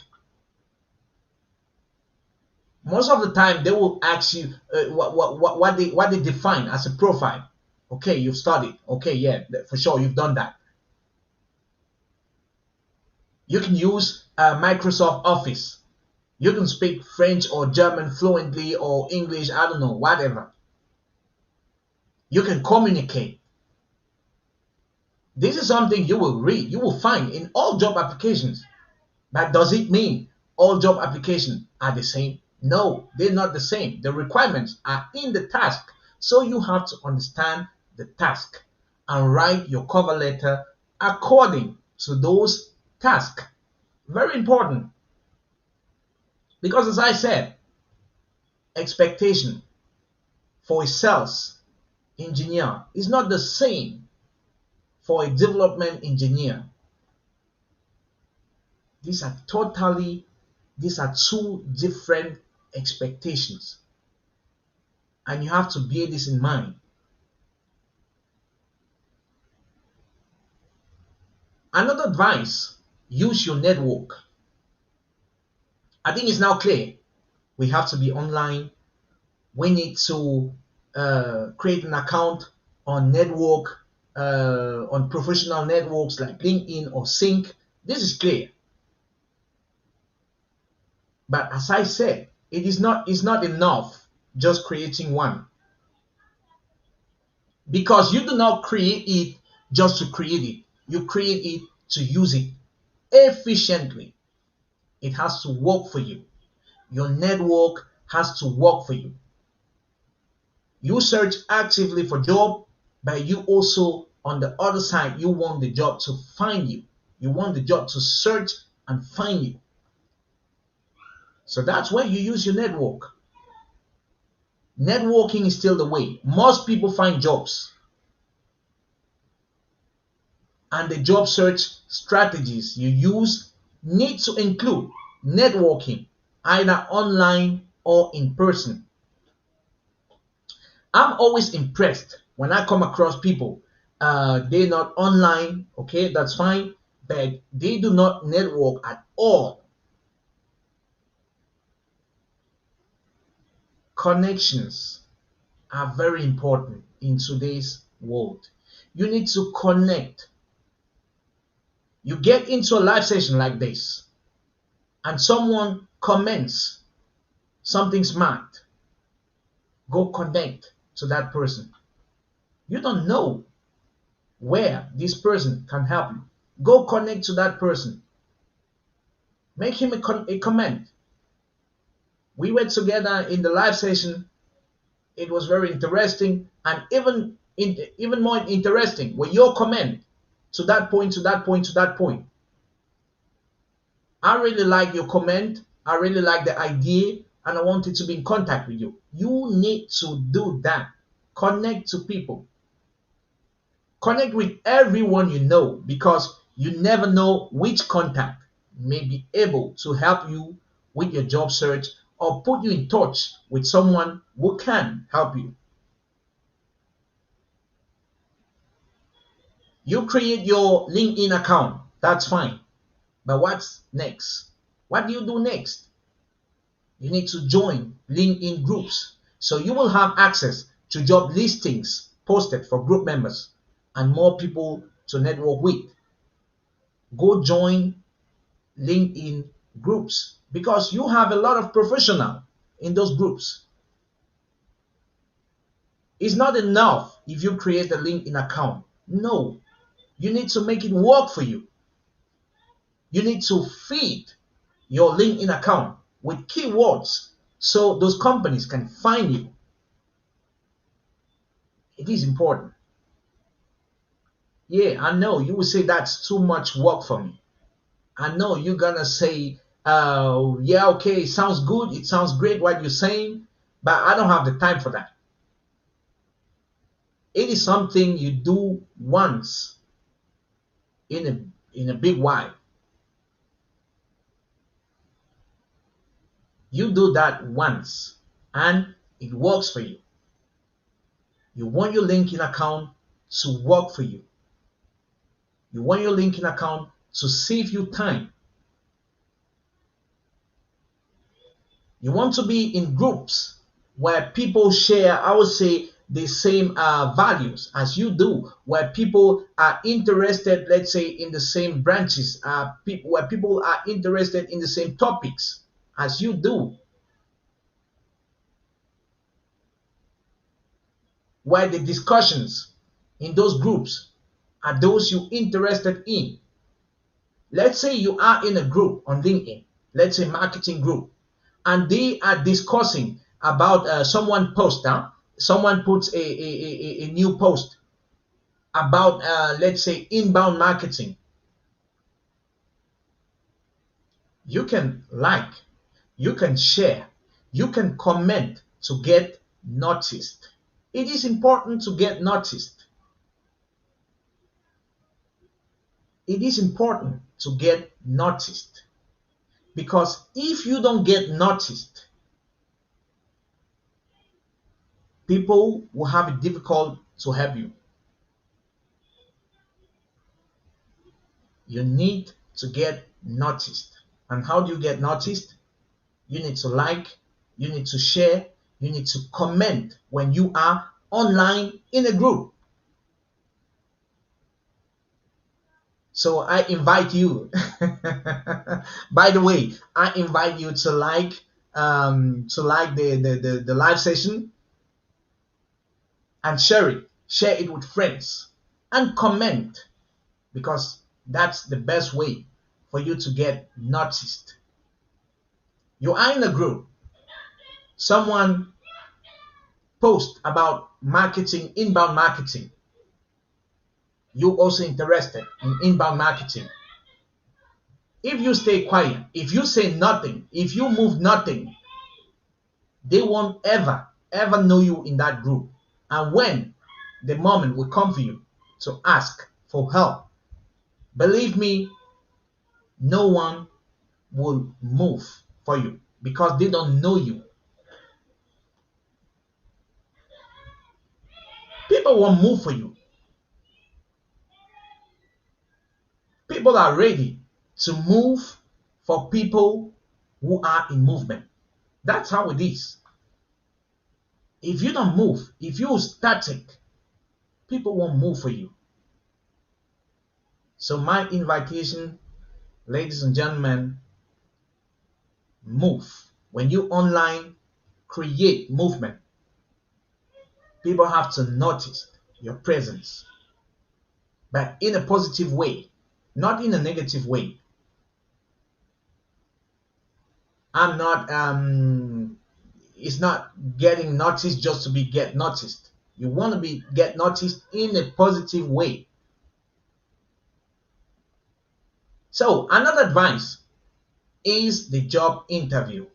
Most of the time, they will ask you what they define as a profile. Okay, you've studied. Okay, yeah, for sure, you've done that. You can use Microsoft Office. You can speak French or German fluently or English, I don't know, whatever. You can communicate. This is something you will read, you will find in all job applications. But does it mean all job applications are the same? No, they're not the same. The requirements are in the task. So you have to understand the task and write your cover letter according to those tasks. Very important. Because as I said, expectation for a sales engineer is not the same for a development engineer. These are 2 different expectations. And you have to bear this in mind. Another advice, use your network. I think it's now clear. We have to be online. We need to create an account on network, on professional networks like LinkedIn or Sync. This is clear. But as I said, it's not enough just creating one, because you do not create it just to create it. You create it to use it efficiently. It has to work for you. Your network has to work for you. You search actively for job, but you also, on the other side, you want the job to find you. You want the job to search and find you. So that's where you use your network. Networking is still the way. Most people find jobs. And the job search strategies you use need to include networking, either online or in person. I'm always impressed when I come across people. They're not online, okay, that's fine, but they do not network at all. Connections are very important in today's world. You need to connect. You get into a live session like this, and someone comments something smart. Go connect to that person. You don't know where this person can help you. Go connect to that person. Make him a comment. We were together in the live session. It was very interesting, and even more interesting were your comment to that point, to that point, to that point. I really like your comment. I really like the idea, and I wanted to be in contact with you. You need to do that. Connect to people. Connect with everyone you know, because you never know which contact may be able to help you with your job search or put you in touch with someone who can help you. You create your LinkedIn account, that's fine. But what's next? What do you do next? You need to join LinkedIn groups, so you will have access to job listings posted for group members and more people to network with. Go join LinkedIn groups, because you have a lot of professionals in those groups. It's not enough if you create a LinkedIn account. No, you need to make it work for you. You need to feed your LinkedIn account with keywords so those companies can find you. It is important. Yeah, I know you will say that's too much work for me. I know you're gonna say, yeah, okay, it sounds good, it sounds great what you're saying, but I don't have the time for that. It is something you do once in a big while. You do that once and it works for you. You want your LinkedIn account to work for you. You want your LinkedIn account to save you time. You want to be in groups where people share, I would say, the same values as you do, where people are interested, let's say, in the same branches, where people are interested in the same topics as you do, where the discussions in those groups are those you interested in. Let's say you are in a group on LinkedIn, let's say marketing group, and they are discussing about someone post, someone puts a new post about let's say inbound marketing. You can like, you can share, you can comment to get noticed. It is important to get noticed. It is important to get noticed, because if you don't get noticed, people will have it difficult to help you. You need to get noticed. And how do you get noticed? You need to like, you need to share, you need to comment when you are online in a group. So I invite you, by the way, I invite you to like the live session and share it with friends and comment, because that's the best way for you to get noticed. You are in a group, someone post about marketing, inbound marketing. You also interested in inbound marketing. If you stay quiet, if you say nothing, if you move nothing, they won't ever know you in that group. And when the moment will come for you to ask for help, believe me, no one will move for you because they don't know you. People won't move for you. People are ready to move for people who are in movement. That's how it is. If you don't move, if you're static, people won't move for you. So my invitation, ladies and gentlemen, move. When you online, create movement. People have to notice your presence, but in a positive way, not in a negative way. I'm not it's not getting noticed just to be get noticed. You want to be get noticed in a positive way. So another advice is the job interview.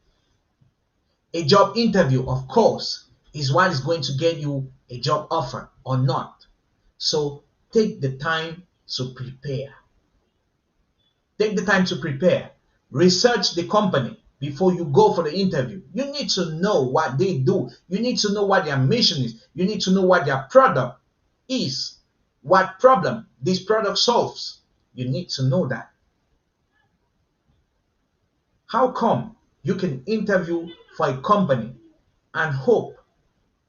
A job interview, of course, is what is going to get you a job offer or not. So take the time to prepare. Take the time to prepare. Research the company before you go for the interview. You need to know what they do. You need to know what their mission is. You need to know what their product is. What problem this product solves. You need to know that. How come you can interview for a company and hope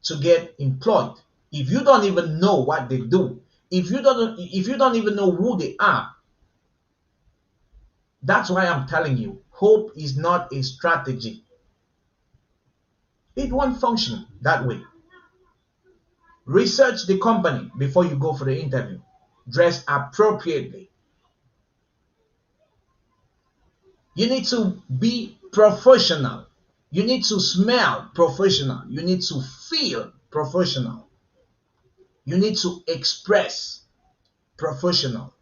to get employed if you don't even know what they do? If you don't even know who they are? That's why I'm telling you, hope is not a strategy. It won't function that way. Research the company before you go for the interview. Dress appropriately. You need to be professional. You need to smell professional. You need to feel professional. You need to express professional.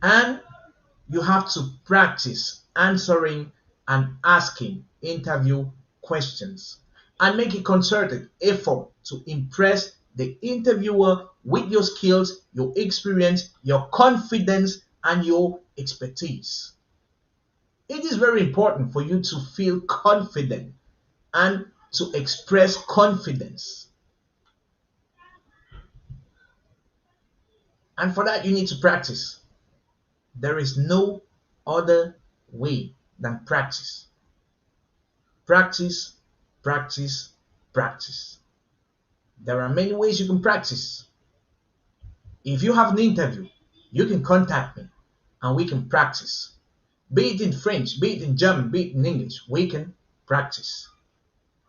And you have to practice answering and asking interview questions and make a concerted effort to impress the interviewer with your skills, your experience, your confidence, and your expertise. It is very important for you to feel confident and to express confidence. And for that, you need to practice. There is no other way than practice. Practice, practice, practice. There are many ways you can practice. If you have an interview, you can contact me and we can practice. Be it in French, be it in German, be it in English, we can practice.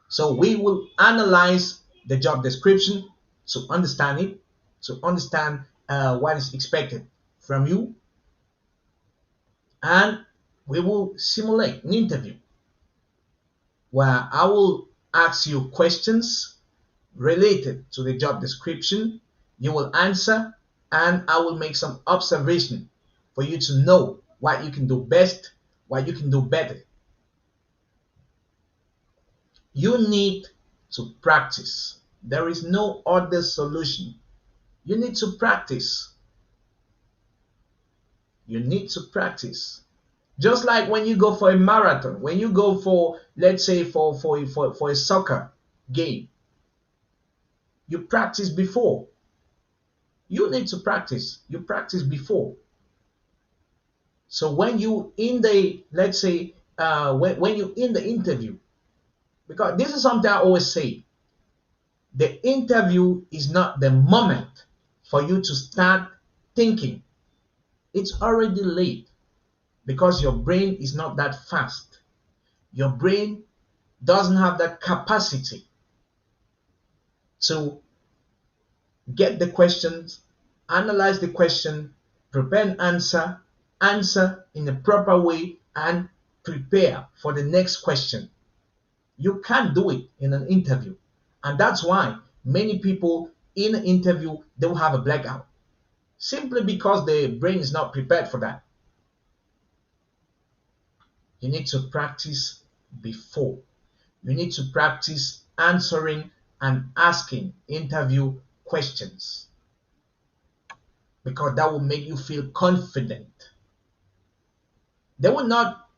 So we will analyze the job description to understand it, to understand what is expected from you, and we will simulate an interview where I will ask you questions related to the job description. You will answer, and I will make some observation for you to know what you can do best, what you can do better. You need to practice. There is no other solution. You need to practice. You need to practice. Just like when you go for a marathon, when you go for, let's say, for a soccer game, you practice before. You need to practice. You practice before. So when you in the, let's say, when you're in the interview, because this is something I always say: the interview is not the moment for you to start thinking. It's already late because your brain is not that fast. Your brain doesn't have that capacity to get the questions, analyze the question, prepare an answer, answer in the proper way, and prepare for the next question. You can't do it in an interview. And that's why many people in an interview, they will have a blackout. Simply because the brain is not prepared for that. You need to practice before. You need to practice answering and asking interview questions, because that will make you feel confident. They will not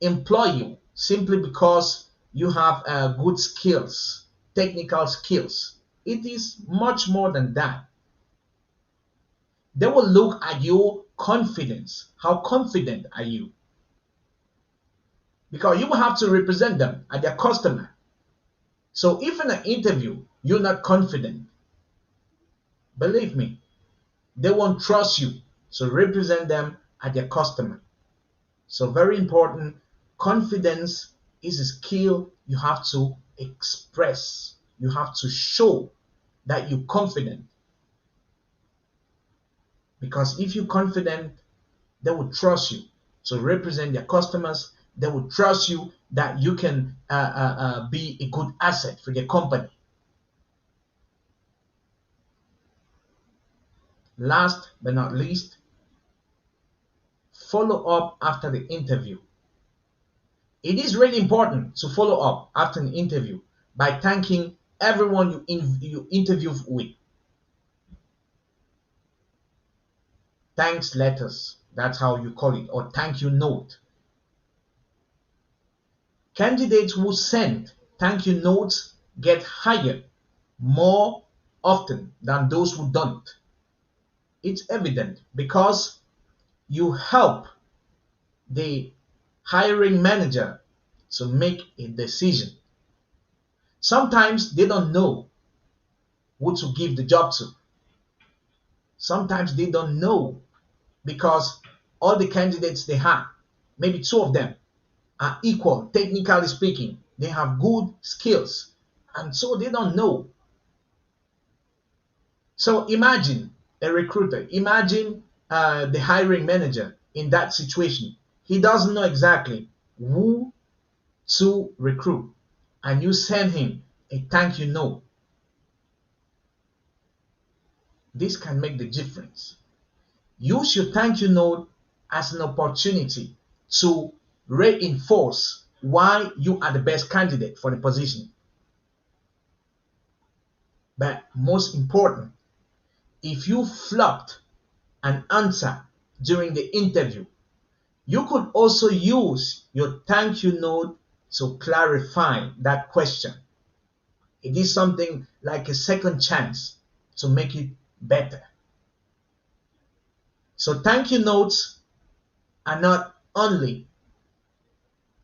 employ you simply because you have good skills, technical skills. It is much more than that. They will look at your confidence. How confident are you? Because you will have to represent them as their customer. So if in an interview you're not confident, believe me, they won't trust you to represent them as their customer. So very important, confidence is a skill you have to express. You have to show that you're confident. Because if you're confident, they will trust you to represent their customers. They will trust you that you can be a good asset for their company. Last but not least, follow up after the interview. It is really important to follow up after an interview by thanking everyone you interview with. Thanks letters, that's how you call it, or thank you note. Candidates who send thank you notes get hired more often than those who don't. It's evident because you help the hiring manager to make a decision. Sometimes they don't know who to give the job to. Sometimes they don't know because all the candidates they have, maybe two of them, are equal, technically speaking. They have good skills, and so they don't know. So imagine a recruiter, imagine the hiring manager in that situation. He doesn't know exactly who to recruit, and you send him a thank you note. This can make the difference. Use your thank you note as an opportunity to reinforce why you are the best candidate for the position. But most important, if you flopped an answer during the interview, you could also use your thank you note to clarify that question. It is something like a second chance to make it better. So thank you notes are not only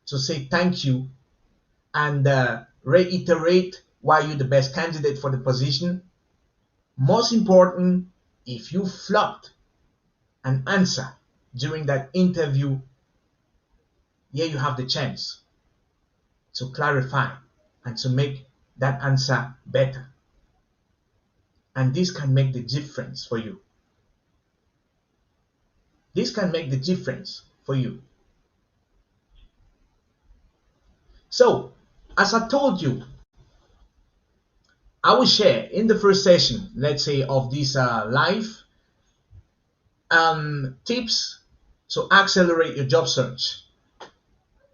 to say thank you and reiterate why you're the best candidate for the position. Most important, if you flopped an answer during that interview, here you have the chance to clarify and to make that answer better. And this can make the difference for you. This can make the difference for you. So, as I told you, I will share in the first session, let's say, of this live tips to accelerate your job search.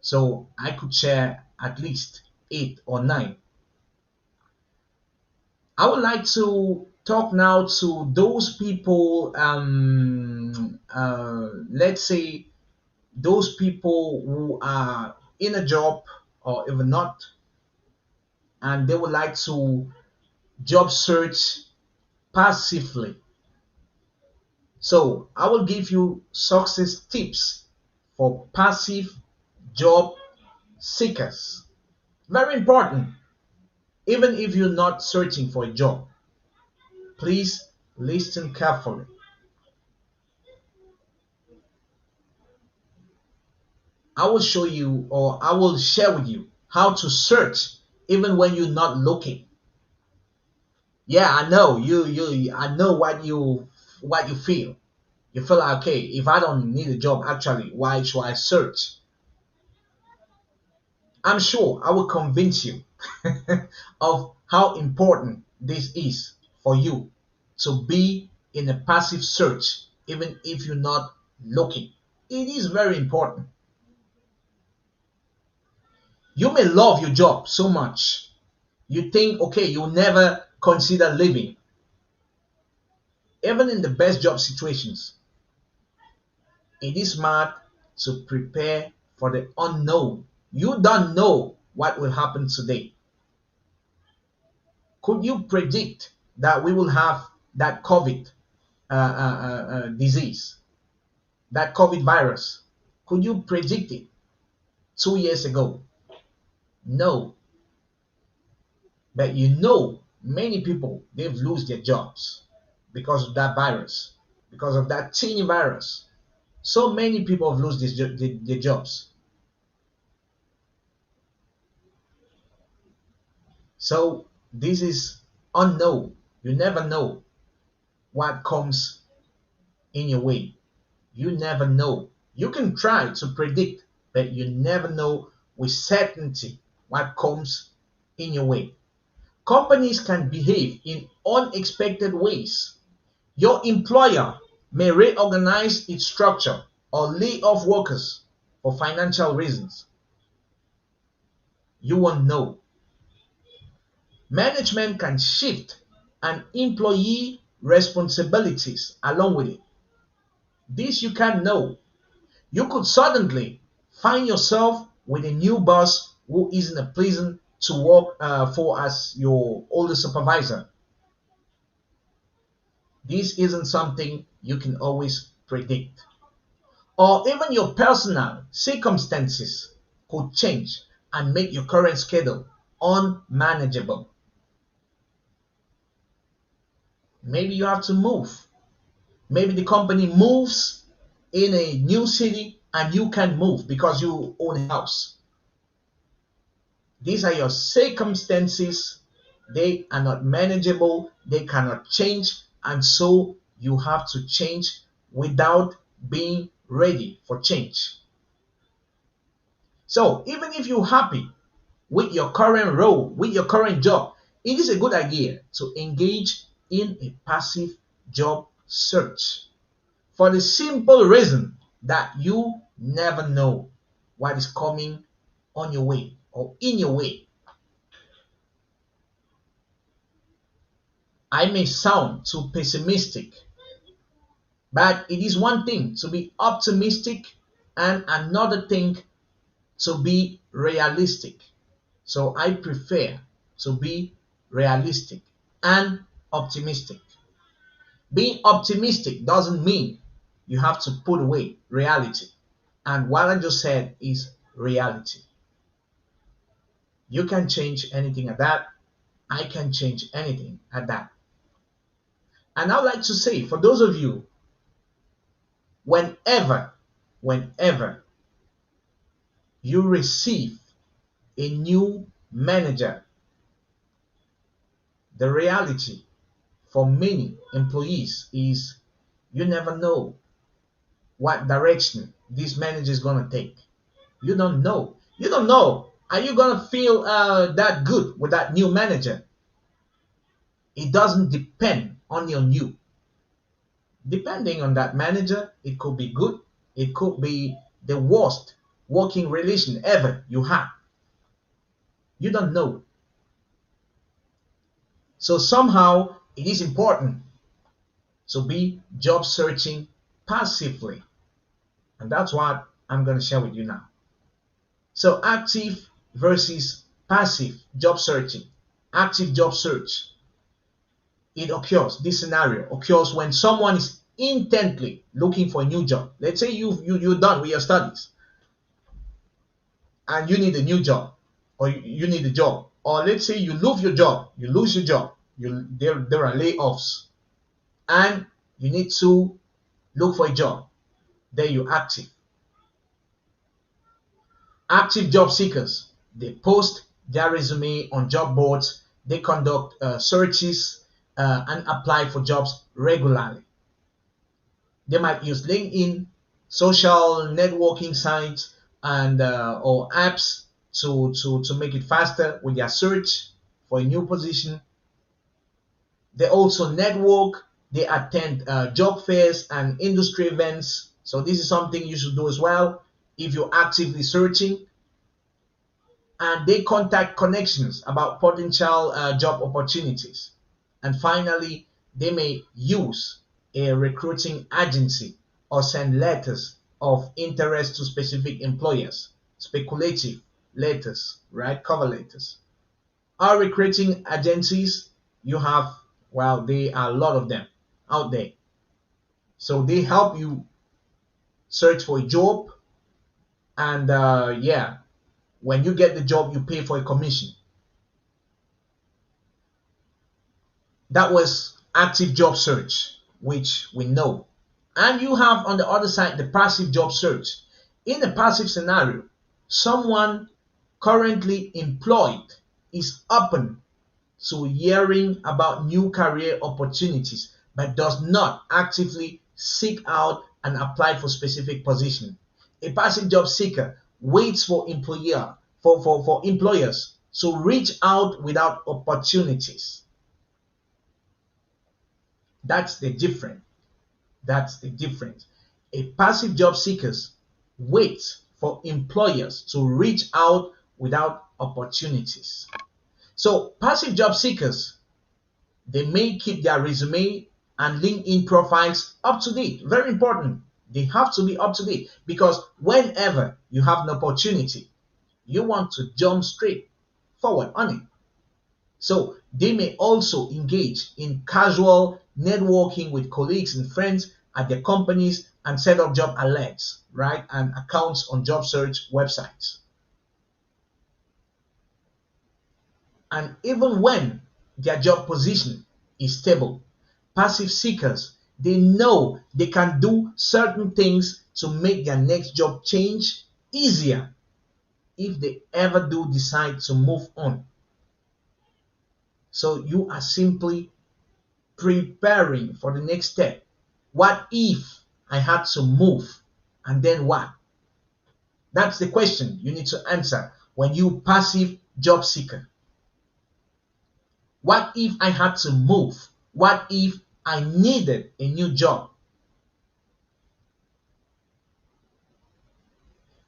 So I could share at least 8 or 9. I would like to talk now to those people, let's say those people who are in a job or even not, and they would like to job search passively. So I will give you success tips for passive job seekers. Very important. Even if you're not searching for a job, please listen carefully. I will show you, or I will share with you, how to search even when you're not looking. Yeah, I know I know what you feel. You feel like, okay, if I don't need a job, actually, why should I search? I'm sure I will convince you of how important this is for you to be in a passive search, even if you're not looking. It is very important. You may love your job so much, you think, okay, you'll never consider leaving. Even in the best job situations, it is smart to prepare for the unknown. You don't know what will happen today. Could you predict that we will have that COVID disease, that COVID virus? Could you predict it 2 years ago? No. But you know, many people, they've lost their jobs because of that virus, because of that teeny virus. So many people have lost their jobs. So this is unknown. You never know what comes in your way. You never know. You can try to predict, but you never know with certainty what comes in your way. Companies can behave in unexpected ways. Your employer may reorganize its structure or lay off workers for financial reasons. You won't know. Management can shift an employee responsibilities along with it. This you can know. You could suddenly find yourself with a new boss who isn't a pleasant to work for as your older supervisor. This isn't something you can always predict. Or even your personal circumstances could change and make your current schedule unmanageable. Maybe you have to move. Maybe the company moves in a new city and you can move because you own a house. These are your circumstances. They are not manageable, they cannot change, and so you have to change without being ready for change. So, even if you're happy with your current role, with your current job, it is a good idea to engage in a passive job search for the simple reason that you never know what is coming on your way or in your way. I may sound too pessimistic, but it is one thing to be optimistic and another thing to be realistic. So I prefer to be realistic and optimistic. Being optimistic doesn't mean you have to put away reality. And what I just said is reality. You can change anything at that. I can change anything at that. And I'd like to say, for those of you, whenever you receive a new manager, the reality for many employees is you never know what direction this manager is going to take. You don't know. You don't know. Are you going to feel that good with that new manager? It doesn't depend only on you. Depending on that manager, it could be good. It could be the worst working relation ever you had. You don't know. So somehow it is important to be job searching passively. And that's what I'm going to share with you now. So active versus passive job searching. Active job search. This scenario occurs when someone is intently looking for a new job. Let's say you're done with your studies and you need a new job, or you need a job, or let's say you lose your job, there are layoffs, and you need to look for a job. There you're active. Active job seekers, they post their resume on job boards, they conduct searches and apply for jobs regularly. They might use LinkedIn, social networking sites, and or apps to make it faster with their search for a new position. They also network, they attend job fairs and industry events. So this is something you should do as well if you're actively searching. And they contact connections about potential job opportunities. And finally, they may use a recruiting agency or send letters of interest to specific employers, speculative letters, right? Cover letters. Our recruiting agencies, you have, well, there are a lot of them out there. So they help you search for a job, and yeah, when you get the job, you pay for a commission. That was active job search, which we know. And you have on the other side the passive job search. In a passive scenario, someone currently employed is open to hearing about new career opportunities, but does not actively seek out and apply for specific position. A passive job seeker waits for employers to reach out without opportunities. That's the difference. That's the difference. A passive job seekers wait for employers to reach out without opportunities. So passive job seekers, they may keep their resume and LinkedIn profiles up to date. Very important. They have to be up to date, because whenever you have an opportunity, you want to jump straight forward on it. So they may also engage in casual networking with colleagues and friends at their companies and set up job alerts, right? And accounts on job search websites. And even when their job position is stable, passive seekers, they know they can do certain things to make their next job change easier if they ever do decide to move on. So you are simply preparing for the next step. What if I had to move? And then what? That's the question you need to answer when you passive job seeker. What if I had to move? What if I needed a new job?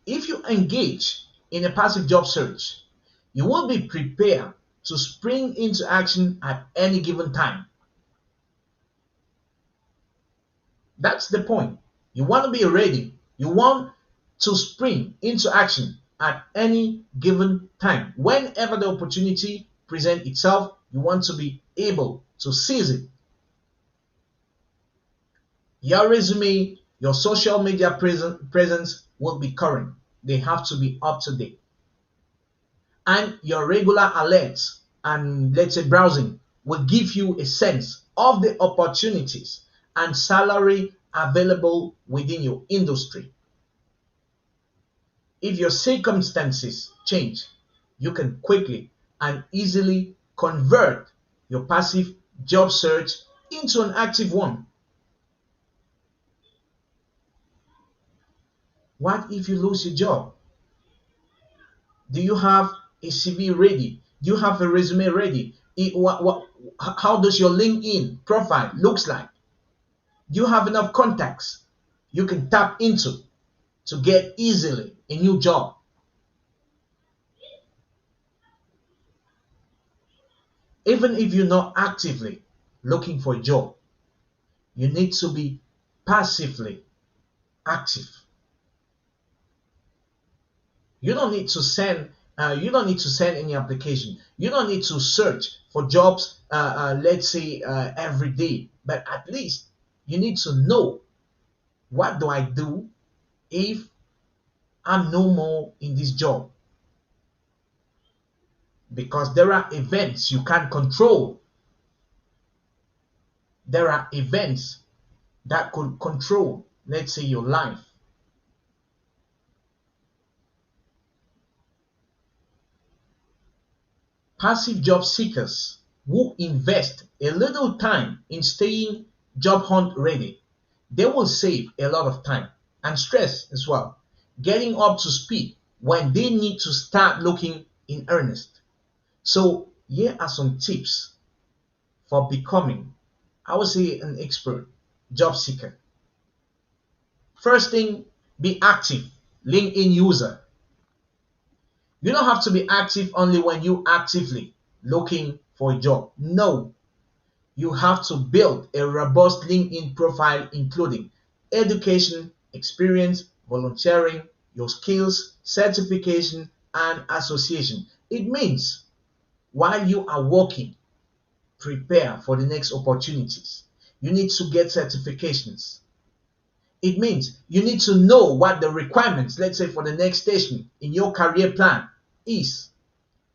If you engage in a passive job search, you will be prepared to spring into action at any given time. That's the point. You want to be ready. You want to spring into action at any given time. Whenever the opportunity presents itself, you want to be able to seize it. Your resume, your social media presence will be current. They have to be up to date. And your regular alerts and, let's say, browsing will give you a sense of the opportunities and salary available within your industry. If your circumstances change, you can quickly and easily convert your passive job search into an active one. What if you lose your job? Do you have a CV ready? Do you have a resume ready? How does your LinkedIn profile looks like? Do you have enough contacts you can tap into to get easily a new job? Even if you're not actively looking for a job, you need to be passively active. You don't need to send any application. You don't need to search for jobs, let's say every day. But at least you need to know, what do I do if I'm no more in this job? because there are events you can't control. There are events that could control, let's say, your life. Passive job seekers who invest a little time in staying job hunt ready, they will save a lot of time and stress as well, getting up to speed when they need to start looking in earnest. So here are some tips for becoming, I would say, an expert job seeker. First thing, be active LinkedIn user. You don't have to be active only when you actively looking for a job. No, you have to build a robust LinkedIn profile including education, experience, volunteering, your skills, certification, and association. It means while you are working, prepare for the next opportunities. You need to get certifications. It means you need to know what the requirements, let's say, for the next station in your career plan is,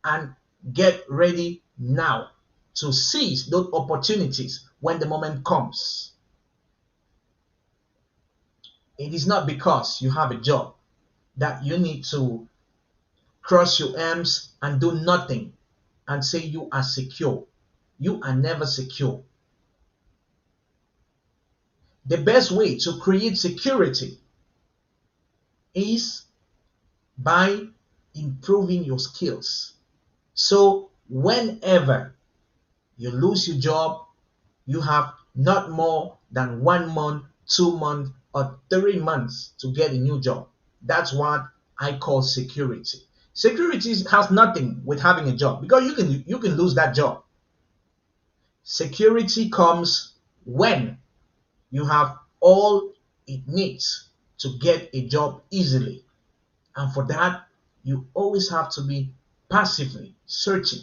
and get ready now to seize those opportunities when the moment comes. It is not because you have a job that you need to cross your arms and do nothing and say you are secure. You are never secure. The best way to create security is by improving your skills. So whenever you lose your job, you have not more than 1 month, 2 months, or 3 months to get a new job. That's what I call security. Security has nothing with having a job because you can lose that job. Security comes when you have all it needs to get a job easily. And for that, you always have to be passively searching.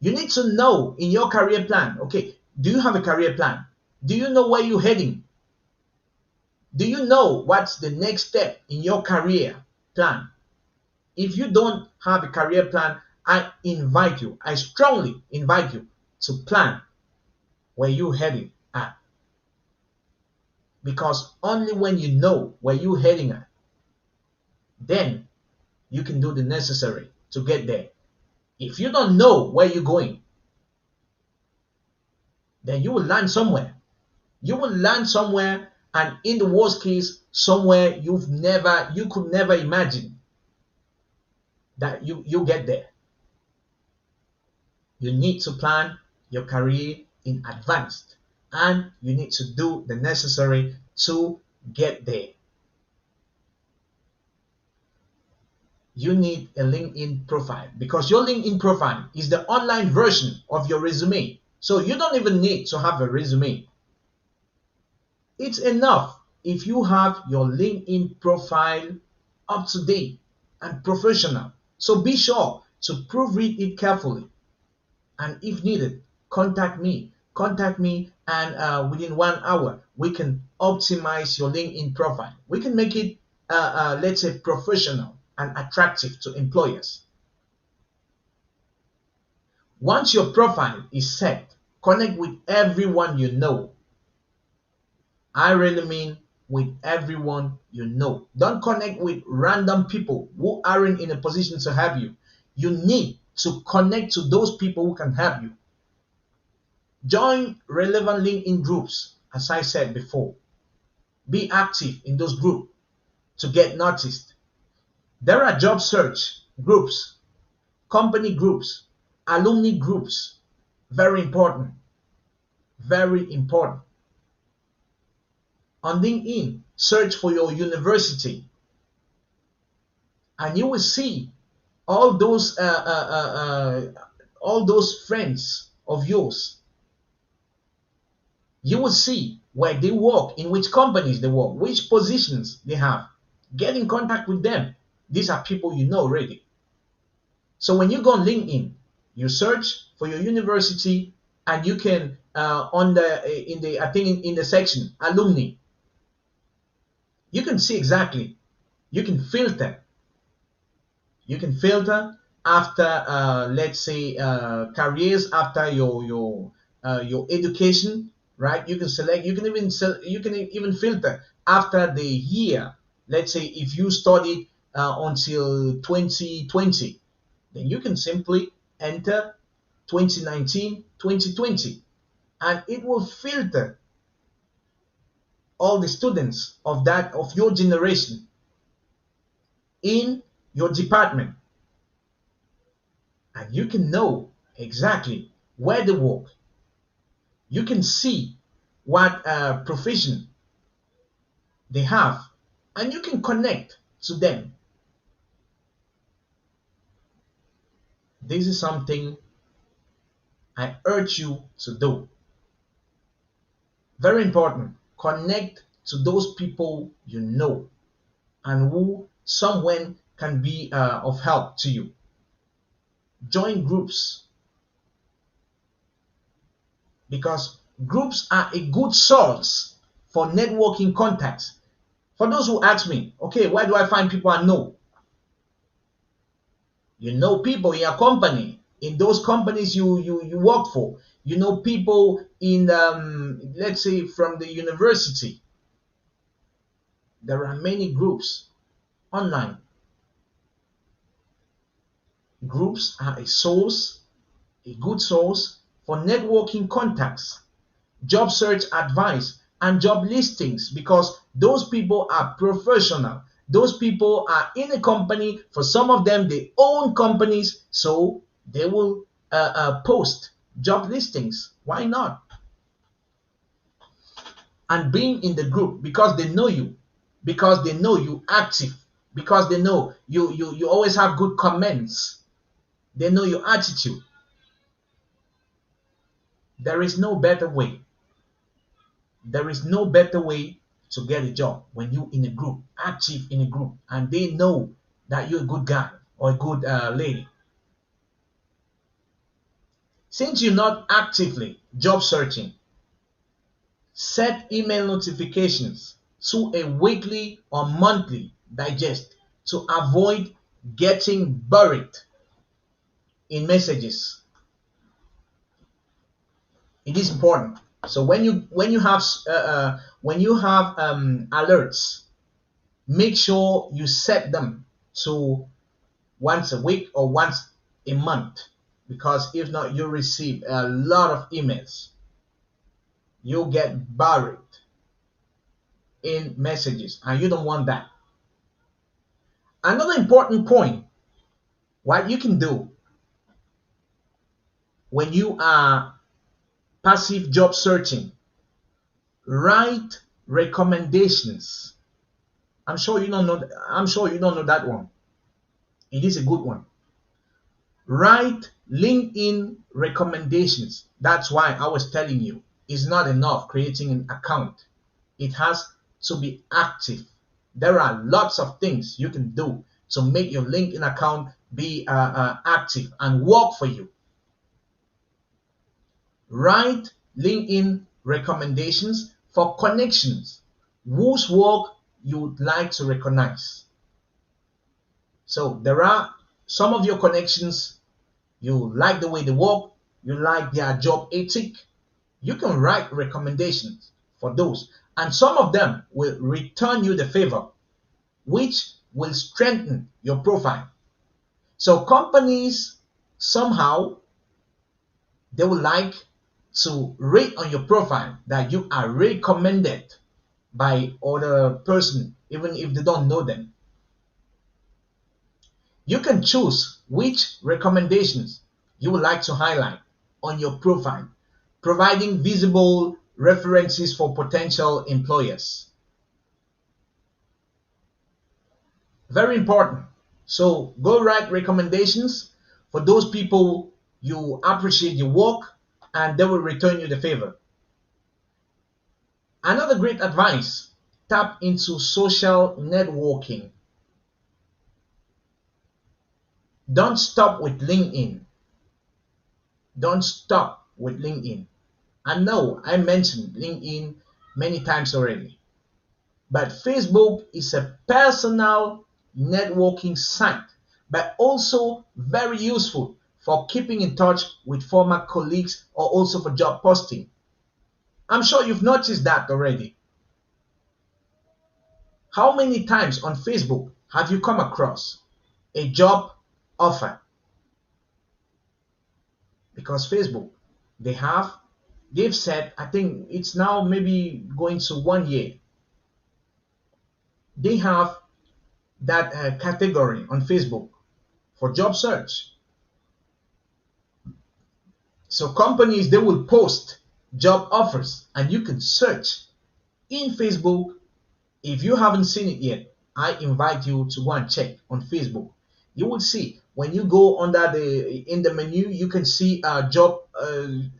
You need to know in your career plan, okay, do you have a career plan? Do you know where you're heading? Do you know what's the next step in your career plan? If you don't have a career plan, I strongly invite you to plan where you're heading at. Because only when you know where you're heading at, then you can do the necessary to get there. If you don't know where you're going, then you will land somewhere. You will land somewhere, and in the worst case, somewhere you could never imagine that you get there. You need to plan your career in advance, and you need to do the necessary to get there. You need a LinkedIn profile because your LinkedIn profile is the online version of your resume. So you don't even need to have a resume. It's enough if you have your LinkedIn profile up to date and professional. So be sure to proofread it carefully. And if needed, contact me. Contact me, and within 1 hour, we can optimize your LinkedIn profile. We can make it, let's say, professional and attractive to employers. Once your profile is set, connect with everyone you know. I really mean with everyone you know. Don't connect with random people who aren't in a position to help you. You need to connect to those people who can help you. Join relevant LinkedIn groups, as I said before. Be active in those groups to get noticed. There are job search groups, company groups, alumni groups. Very important. Very important. On LinkedIn, search for your university, and you will see all those friends of yours. You will see where they work, in which companies they work, which positions they have. Get in contact with them. These are people you know already. So when you go on LinkedIn, you search for your university, and you can in the section alumni, you can see exactly. You can filter. after let's say careers after your education, right? You can select, you can even filter after the year. Let's say if you studied until 2020, then you can simply enter 2019, 2020, and it will filter all the students of your generation in your department, and you can know exactly where they work. You can see what profession they have, and you can connect to them. This is something I urge you to do. Very important. Connect to those people you know and who someone can be of help to you. Join groups, because groups are a good source for networking contacts. For those who ask me, okay, where do I find people I know? You know people in your company, in those companies you work for. You know people in, let's say, from the university. There are many groups online. Groups are a good source for networking contacts, job search advice, and job listings, because those people are professional. Those people are in a company. For some of them, they own companies, so they will post job listings. Why not? And being in the group, because they know you, because they know you active, because they know you always have good comments, they know your attitude. There is no better way. There is no better way to get a job when you in a group, active in a group, and they know that you're a good guy or a good lady. Since you're not actively job searching, set email notifications to a weekly or monthly digest to avoid getting buried in messages. It is important. So when you have alerts, make sure you set them to once a week or once a month, because if not, you receive a lot of emails. You'll get buried in messages, and you don't want that. Another important point, what you can do when you are passive job searching: write recommendations. I'm sure you don't know that one. It is a good one. Write LinkedIn recommendations. That's why I was telling you, it's not enough creating an account. It has to be active. There are lots of things you can do to make your LinkedIn account be active and work for you. Write LinkedIn recommendations for connections whose work you would like to recognize. So there are some of your connections, you like the way they work, you like their job ethic. You can write recommendations for those, and some of them will return you the favor, which will strengthen your profile. So companies, somehow, they would like to rate on your profile that you are recommended by other person, even if they don't know them. You can choose which recommendations you would like to highlight on your profile, providing visible references for potential employers. Very important. So go write recommendations for those people you appreciate your work, and they will return you the favor. Another great advice: tap into social networking. Don't stop with LinkedIn. Don't stop with LinkedIn. I know I mentioned LinkedIn many times already, but Facebook is a personal networking site but also very useful for keeping in touch with former colleagues or also for job posting. I'm sure you've noticed that already. How many times on Facebook have you come across a job offer? Because Facebook, they've said, I think it's now maybe going to 1 year, they have that category on Facebook for job search. So companies, they will post job offers and you can search in Facebook. If you haven't seen it yet, I invite you to go and check on Facebook. You will see when you go under in the menu, you can see a job.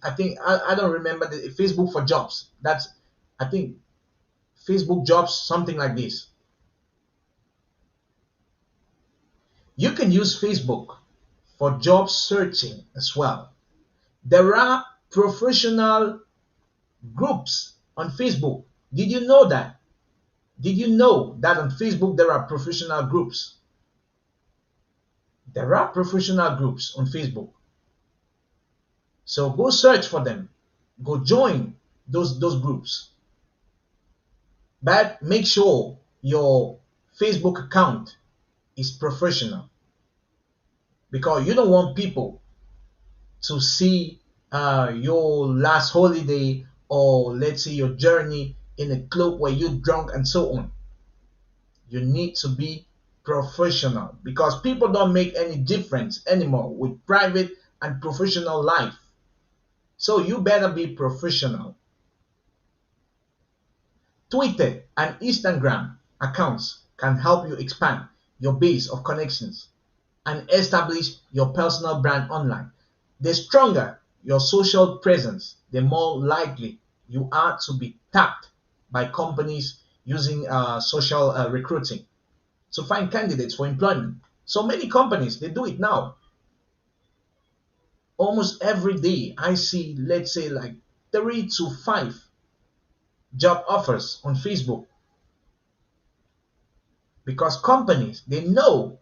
I think I don't remember the Facebook for jobs. That's, I think, Facebook jobs, something like this. You can use Facebook for job searching as well. There are professional groups on Facebook. Did you know that? Did you know that on Facebook there are professional groups? There are professional groups on Facebook. So go search for them. Go join those groups. But make sure your Facebook account is professional, because you don't want people to see your last holiday, or let's say your journey in a club where you're drunk and so on. You need to be professional, because people don't make any difference anymore with private and professional life. So you better be professional. Twitter and Instagram accounts can help you expand your base of connections and establish your personal brand online. The stronger your social presence, the more likely you are to be tapped by companies using social recruiting to find candidates for employment. So many companies, they do it now. Almost every day I see, let's say, like 3 to 5 job offers on Facebook, because companies, they know,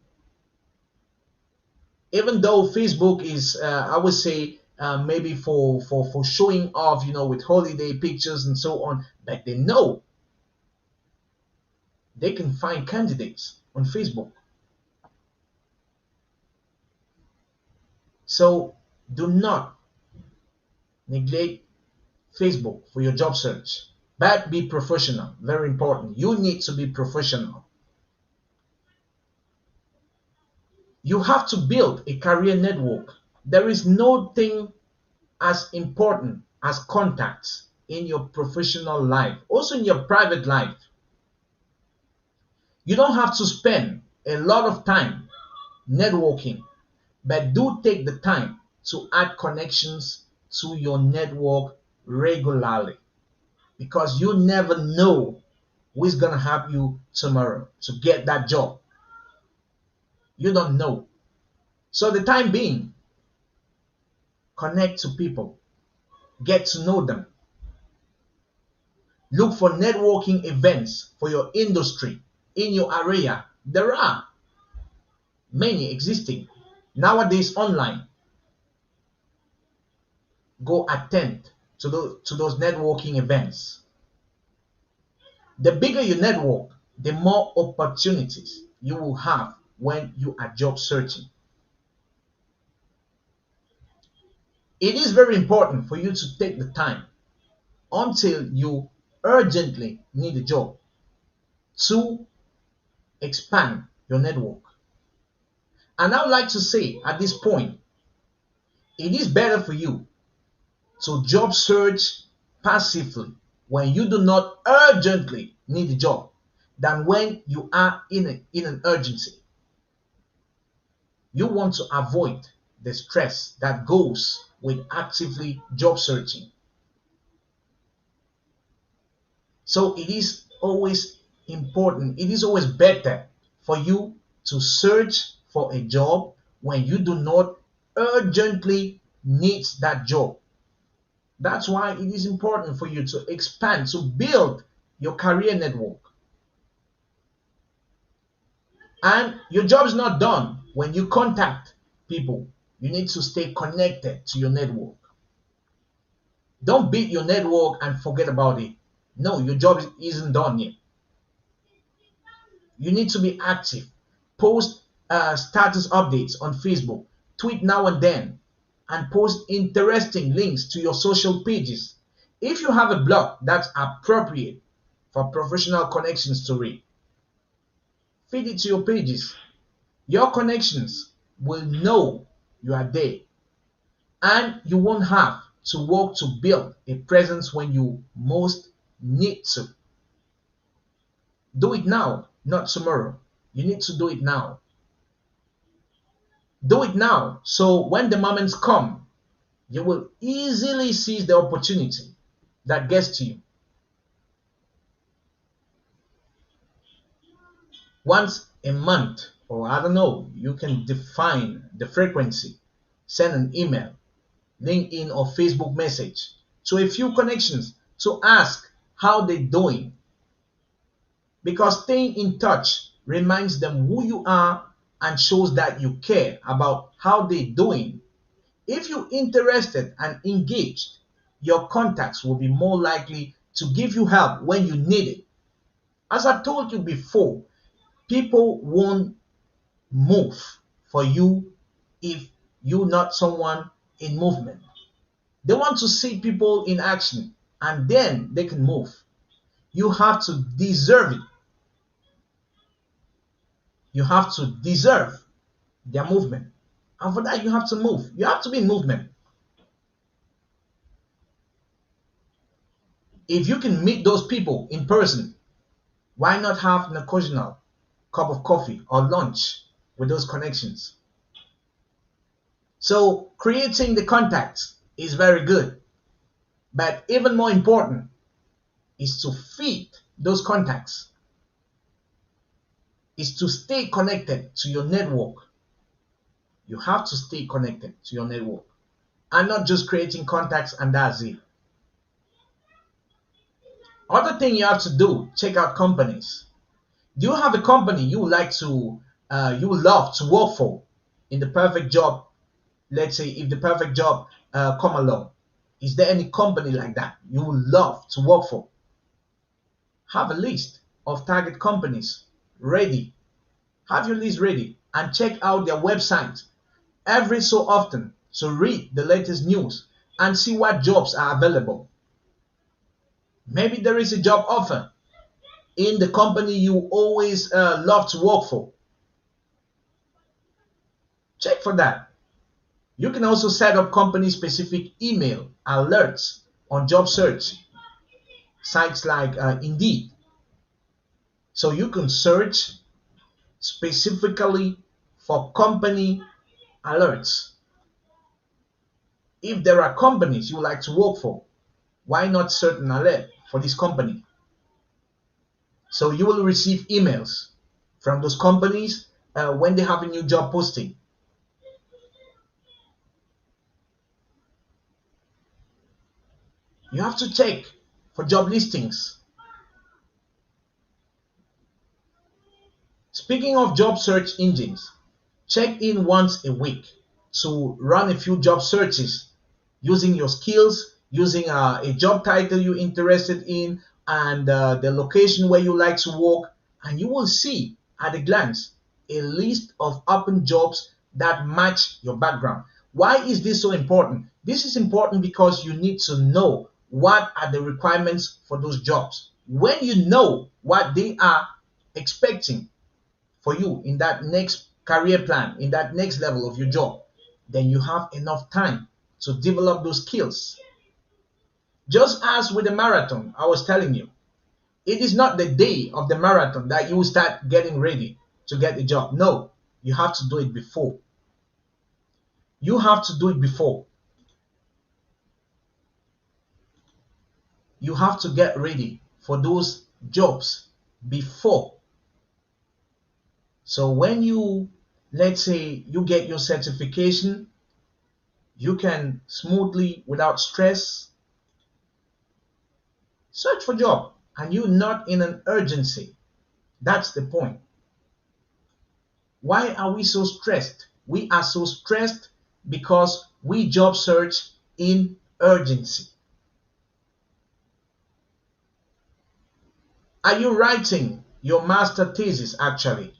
even though Facebook is I would say maybe for showing off, with holiday pictures and so on, but they know they can find candidates on Facebook. So do not neglect Facebook for your job search, but be professional. Very important. You need to be professional. You have to build a career network. There is no thing as important as contacts in your professional life, also in your private life. You don't have to spend a lot of time networking, but do take the time to add connections to your network regularly, because you never know who is going to help you tomorrow to get that job. You don't know. So the time being, connect to people, get to know them. Look for networking events for your industry in your area. There are many existing nowadays online. Go attend to those networking events. The bigger your network, the more opportunities you will have when you are job searching. It is very important for you to take the time until you urgently need a job to expand your network. And I would like to say at this point, it is better for you to job search passively when you do not urgently need a job than when you are in an urgency. You want to avoid the stress that goes with actively job searching. So it is always important, it is always better for you to search for a job when you do not urgently need that job. That's why it is important for you to expand, to build your career network. And your job is not done when you contact people, you need to stay connected to your network. Don't beat your network and forget about it. No, your job isn't done yet. You need to be active. Post status updates on Facebook, tweet now and then, and post interesting links to your social pages. If you have a blog that's appropriate for professional connections to read, feed it to your pages. Your connections will know you are there, and you won't have to work to build a presence when you most need to. Do it now, not tomorrow. You need to do it now. Do it now so when the moments come, you will easily seize the opportunity that gets to you. Once a month, or I don't know, you can define the frequency. Send an email, LinkedIn, or Facebook message to a few connections to ask how they're doing. Because staying in touch reminds them who you are and shows that you care about how they're doing. If you're interested and engaged, your contacts will be more likely to give you help when you need it. As I told you before, people won't move for you if you're not someone in movement. They want to see people in action and then they can move. You have to deserve it. You have to deserve their movement. And for that, you have to move. You have to be in movement. If you can meet those people in person, why not have an occasional cup of coffee or lunch with those connections? So creating the contacts is very good. But even more important is to feed those contacts, is to stay connected to your network. You have to stay connected to your network and not just creating contacts and that's it. Other thing you have to do, check out companies. Do you have a company you would like to, you would love to work for in the perfect job? Let's say if the perfect job come along, is there any company like that you would love to work for? Have a list of target companies ready. Have your list ready and check out their website every so often to read the latest news and see what jobs are available. Maybe there is a job offer in the company you always love to work for. Check for that. You can also set up company specific email alerts on job search sites like Indeed. So you can search specifically for company alerts. If there are companies you would like to work for, why not set an alert for this company? So you will receive emails from those companies when they have a new job posting. You have to check for job listings. Speaking of job search engines, check in once a week to run a few job searches using your skills, using a job title you're interested in, and the location where you like to work, and you will see at a glance a list of open jobs that match your background. Why is this so important? This is important because you need to know what are the requirements for those jobs. When you know what they are expecting for you in that next career plan, in that next level of your job, then you have enough time to develop those skills. Just as with the marathon, I was telling you, it is not the day of the marathon that you will start getting ready to get the job. No, you have to do it before. You have to do it before. You have to get ready for those jobs before. So when you, let's say, you get your certification, you can smoothly, without stress, search for job and you're not in an urgency. That's the point. Why are we so stressed? We are so stressed because we job search in urgency. Are you writing your master thesis actually?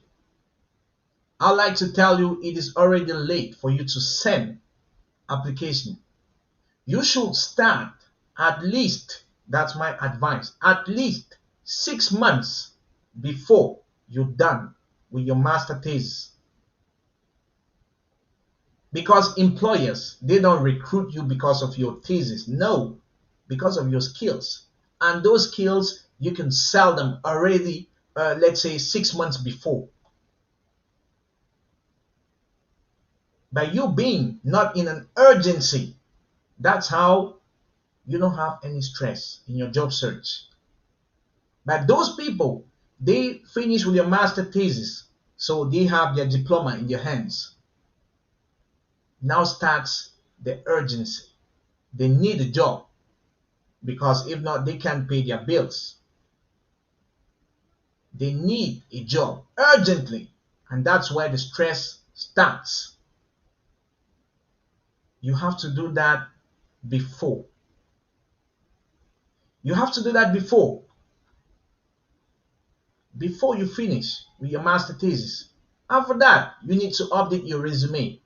I'd like to tell you it is already late for you to send application. You should start at least, that's my advice, at least 6 months before you're done with your master thesis. Because employers, they don't recruit you because of your thesis. No, because of your skills. And those skills, you can sell them already, let's say 6 months before. By you being not in an urgency, that's how you don't have any stress in your job search. But those people, they finish with your master thesis, so they have their diploma in their hands. Now starts the urgency. They need a job because if not, they can't pay their bills. They need a job urgently, and that's where the stress starts. You have to do that before. You have to do that before you finish with your master thesis. After that, you need to update your resume.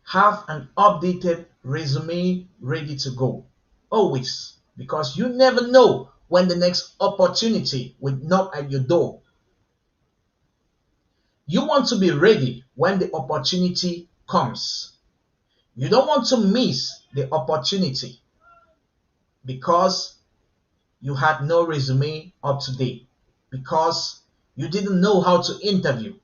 Have an updated resume ready to go. Always. Because you never know when the next opportunity will knock at your door. You want to be ready when the opportunity comes. You don't want to miss the opportunity because you had no resume up to date, because you didn't know how to interview.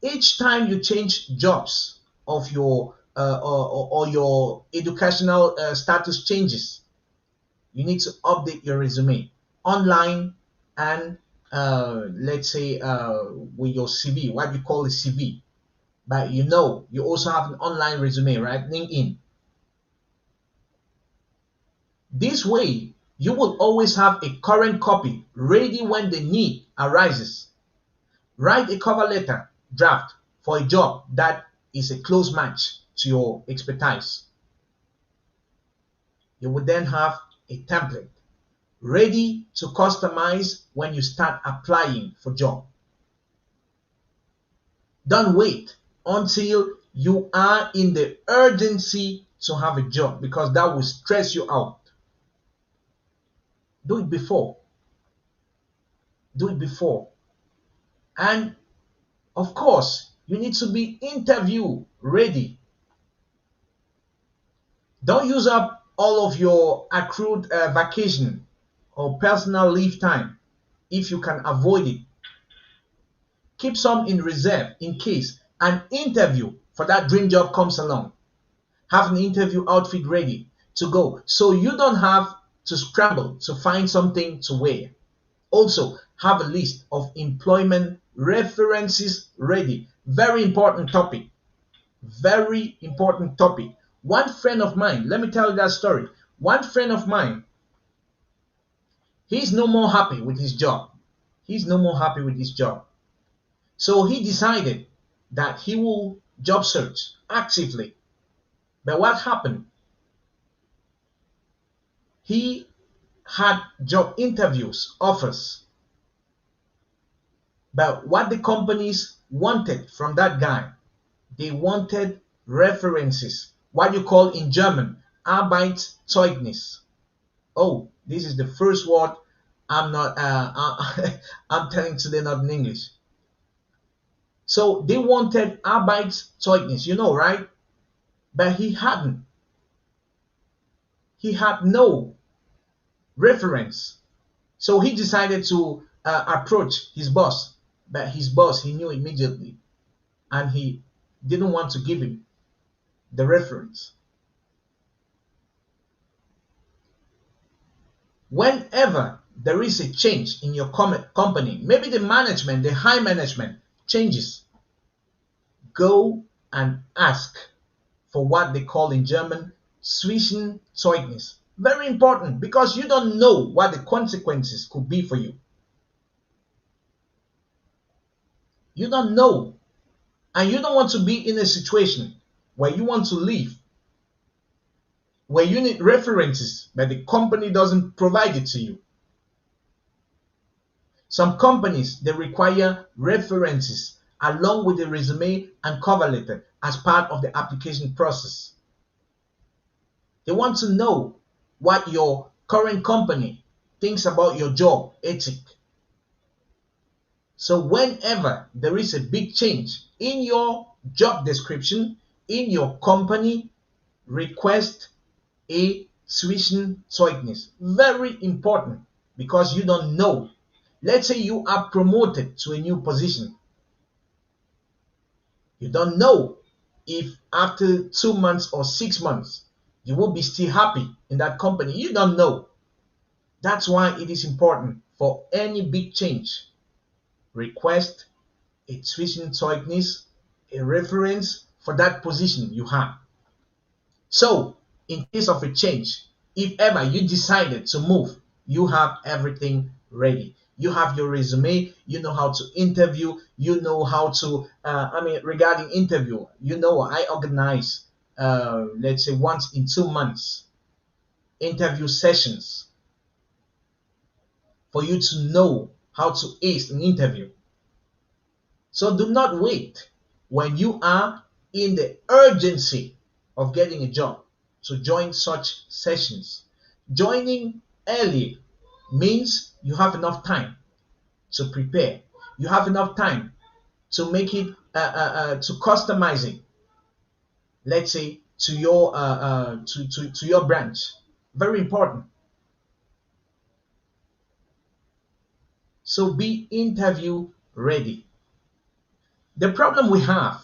Each time you change jobs of your or your educational status changes, you need to update your resume online and let's say with your CV, what you call a CV. But you also have an online resume, right? LinkedIn. This way, you will always have a current copy ready when the need arises. Write a cover letter draft for a job that is a close match to your expertise. You will then have a template ready to customize when you start applying for job. Don't wait until you are in the urgency to have a job, because that will stress you out. Do it before. Do it before. And of course, you need to be interview ready. Don't use up all of your accrued vacation or personal leave time if you can avoid it. Keep some in reserve in case an interview for that dream job comes along. Have an interview outfit ready to go so you don't have to scramble to find something to wear. Also, have a list of employment references ready. Very important topic. Very important topic. One friend of mine, let me tell you that story. One friend of mine, he's no more happy with his job. He's no more happy with his job. So he decided that he will job search actively. But what happened? He had job interviews, offers. But what the companies wanted from that guy, they wanted references. What you call in German, Arbeitszeugnis. Oh, this is the first word I'm not, I'm telling today, not in English. So they wanted Arbeitszeugnis, right? But he hadn't. He had no reference. So he decided to approach his boss. But his boss, he knew immediately. And he didn't want to give him the reference. Whenever there is a change in your company, maybe the management, the high management changes, go and ask for what they call in German Zwischenzeugnis. Very important, because you don't know what the consequences could be for you. You don't know. And you don't want to be in a situation where you want to leave, where you need references, but the company doesn't provide it to you. Some companies, they require references along with the resume and cover letter as part of the application process. They want to know what your current company thinks about your job ethic. So whenever there is a big change in your job description, in your company, request a Zwischenzeugnis. Very important, because you don't know. Let's say you are promoted to a new position. You don't know if after 2 months or 6 months you will be still happy in that company. You don't know. That's why it is important for any big change. Request a Zwischenzeugnis, a reference for that position you have. So, in case of a change, if ever you decided to move, you have everything ready. You have your resume, you know how to interview, you know how to, regarding interview, I organize, let's say once in 2 months, interview sessions for you to know how to ace an interview. So do not wait when you are in the urgency of getting a job to join such sessions. Joining early means you have enough time to prepare. You have enough time to make it, to customize it. Let's say to your to your branch. Very important. So be interview ready. The problem we have,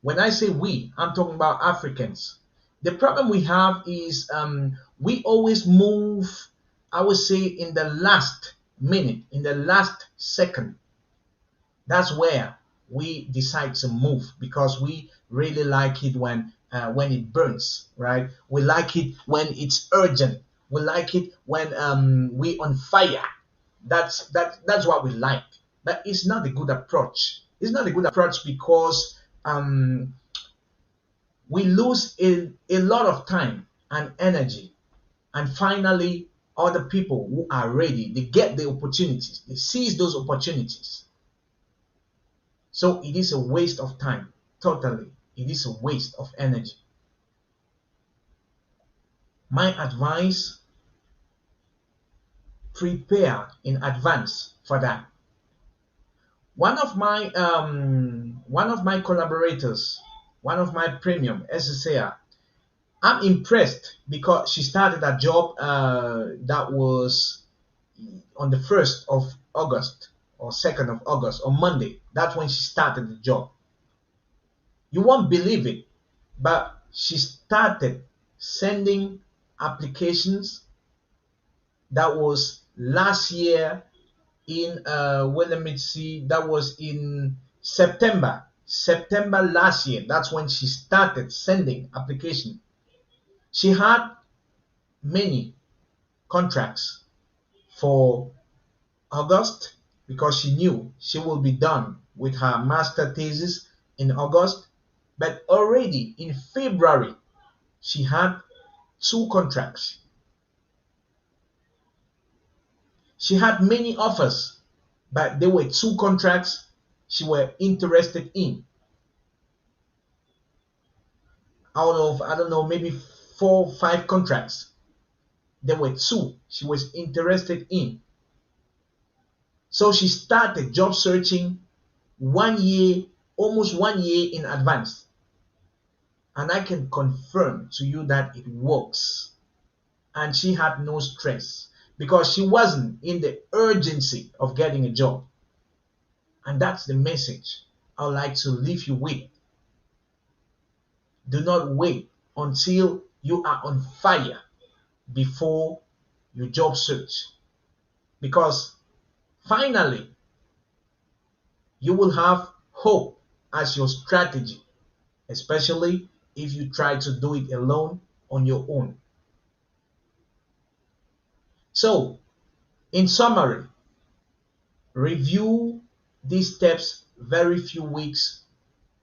when I say we, I'm talking about Africans. The problem we have is we always move, I would say, in the last minute, in the last second. That's where we decide to move, because we really like it when it burns, right? We like it when it's urgent. We like it when we on fire. That's what we like. But it's not a good approach. It's not a good approach because we lose a lot of time and energy, and finally other people who are ready, they get the opportunities, they seize those opportunities. So it is a waste of time. Totally, it is a waste of energy. My advice: prepare in advance for that. One of my collaborators, one of my premium SSA, I'm impressed because she started a job that was on the 1st of August or 2nd of August, on Monday. That's when she started the job. You won't believe it, but she started sending applications. That was last year in, well, let me see, that was in September last year. That's when she started sending application. She had many contracts for August because she knew she will be done with her master thesis in August. But already in February, she had 2 contracts. She had many offers, but there were 2 contracts she were interested in. Out of, I don't know, maybe 4 or 5 contracts, there were 2 she was interested in. So she started job searching 1 year, almost 1 year in advance. And I can confirm to you that it works. And she had no stress because she wasn't in the urgency of getting a job. And that's the message I would like to leave you with. Do not wait until you are on fire before you job search, because finally you will have hope as your strategy, especially if you try to do it alone on your own. So, in summary, review these steps very few weeks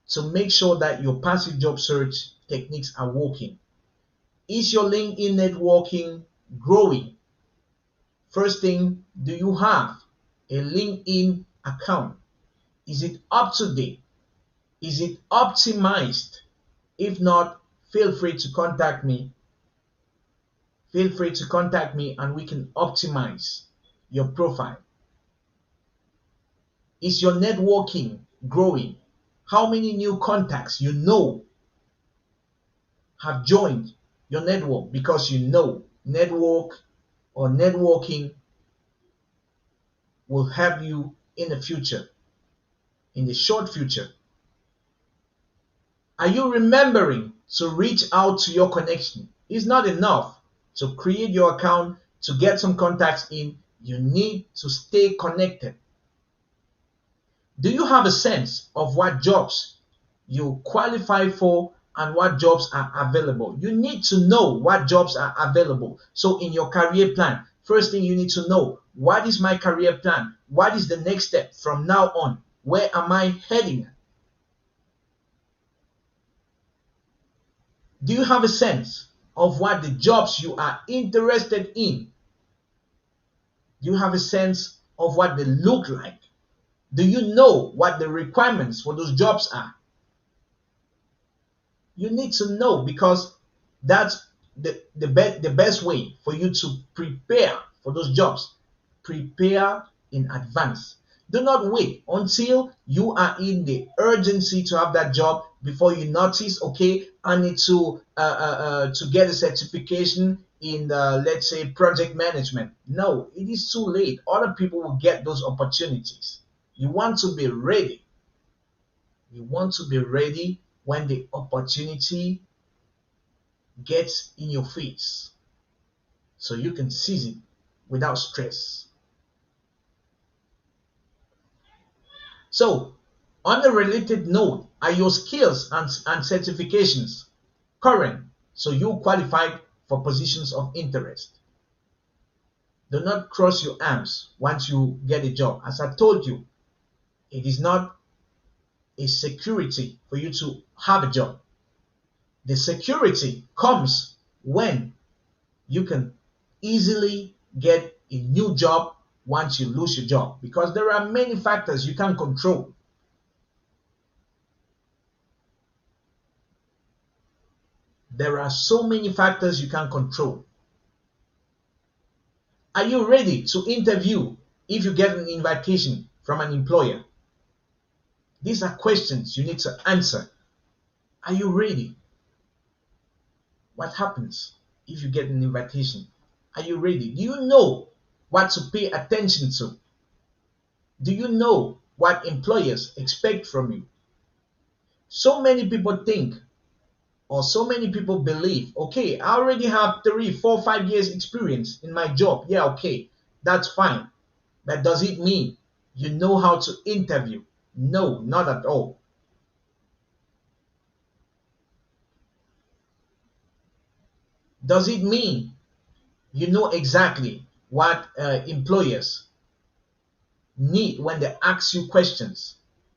to make sure that your passive job search techniques are working. Is your LinkedIn networking growing? First thing, do you have a LinkedIn account? Is it up to date? Is it optimized? If not, feel free to contact me. Feel free to contact me and we can optimize your profile. Is your networking growing? How many new contacts you know have joined your network because you know network or networking will help you in the future, in the short future. Are you remembering to reach out to your connection? It's not enough to create your account, to get some contacts in. You need to stay connected. Do you have a sense of what jobs you qualify for and what jobs are available? You need to know what jobs are available. So in your career plan, first thing you need to know, what is my career plan? What is the next step from now on? Where am I heading? Do you have a sense of what the jobs you are interested in? Do you have a sense of what they look like? Do you know what the requirements for those jobs are? You need to know, because that's the best way for you to prepare for those jobs. Prepare in advance. Do not wait until you are in the urgency to have that job before you notice, okay, I need to get a certification in, let's say, project management. No, it is too late. Other people will get those opportunities. You want to be ready. You want to be ready when the opportunity gets in your face, so you can seize it without stress. So, on a related note, are your skills and certifications current so you qualified for positions of interest? Do not cross your arms once you get a job. As I told you, it is not a security for you to have a job. The security comes when you can easily get a new job once you lose your job, because there are many factors you can't control. There are so many factors you can't control. Are you ready to interview if you get an invitation from an employer? These are questions you need to answer. Are you ready? What happens if you get an invitation? Are you ready? Do you know what to pay attention to? Do you know what employers expect from you? So many people think, or so many people believe, okay, I already have 3, 4, 5 years experience in my job. Yeah, okay, that's fine. But does it mean you know how to interview? No, not at all. Does it mean you know exactly what employers need when they ask you questions?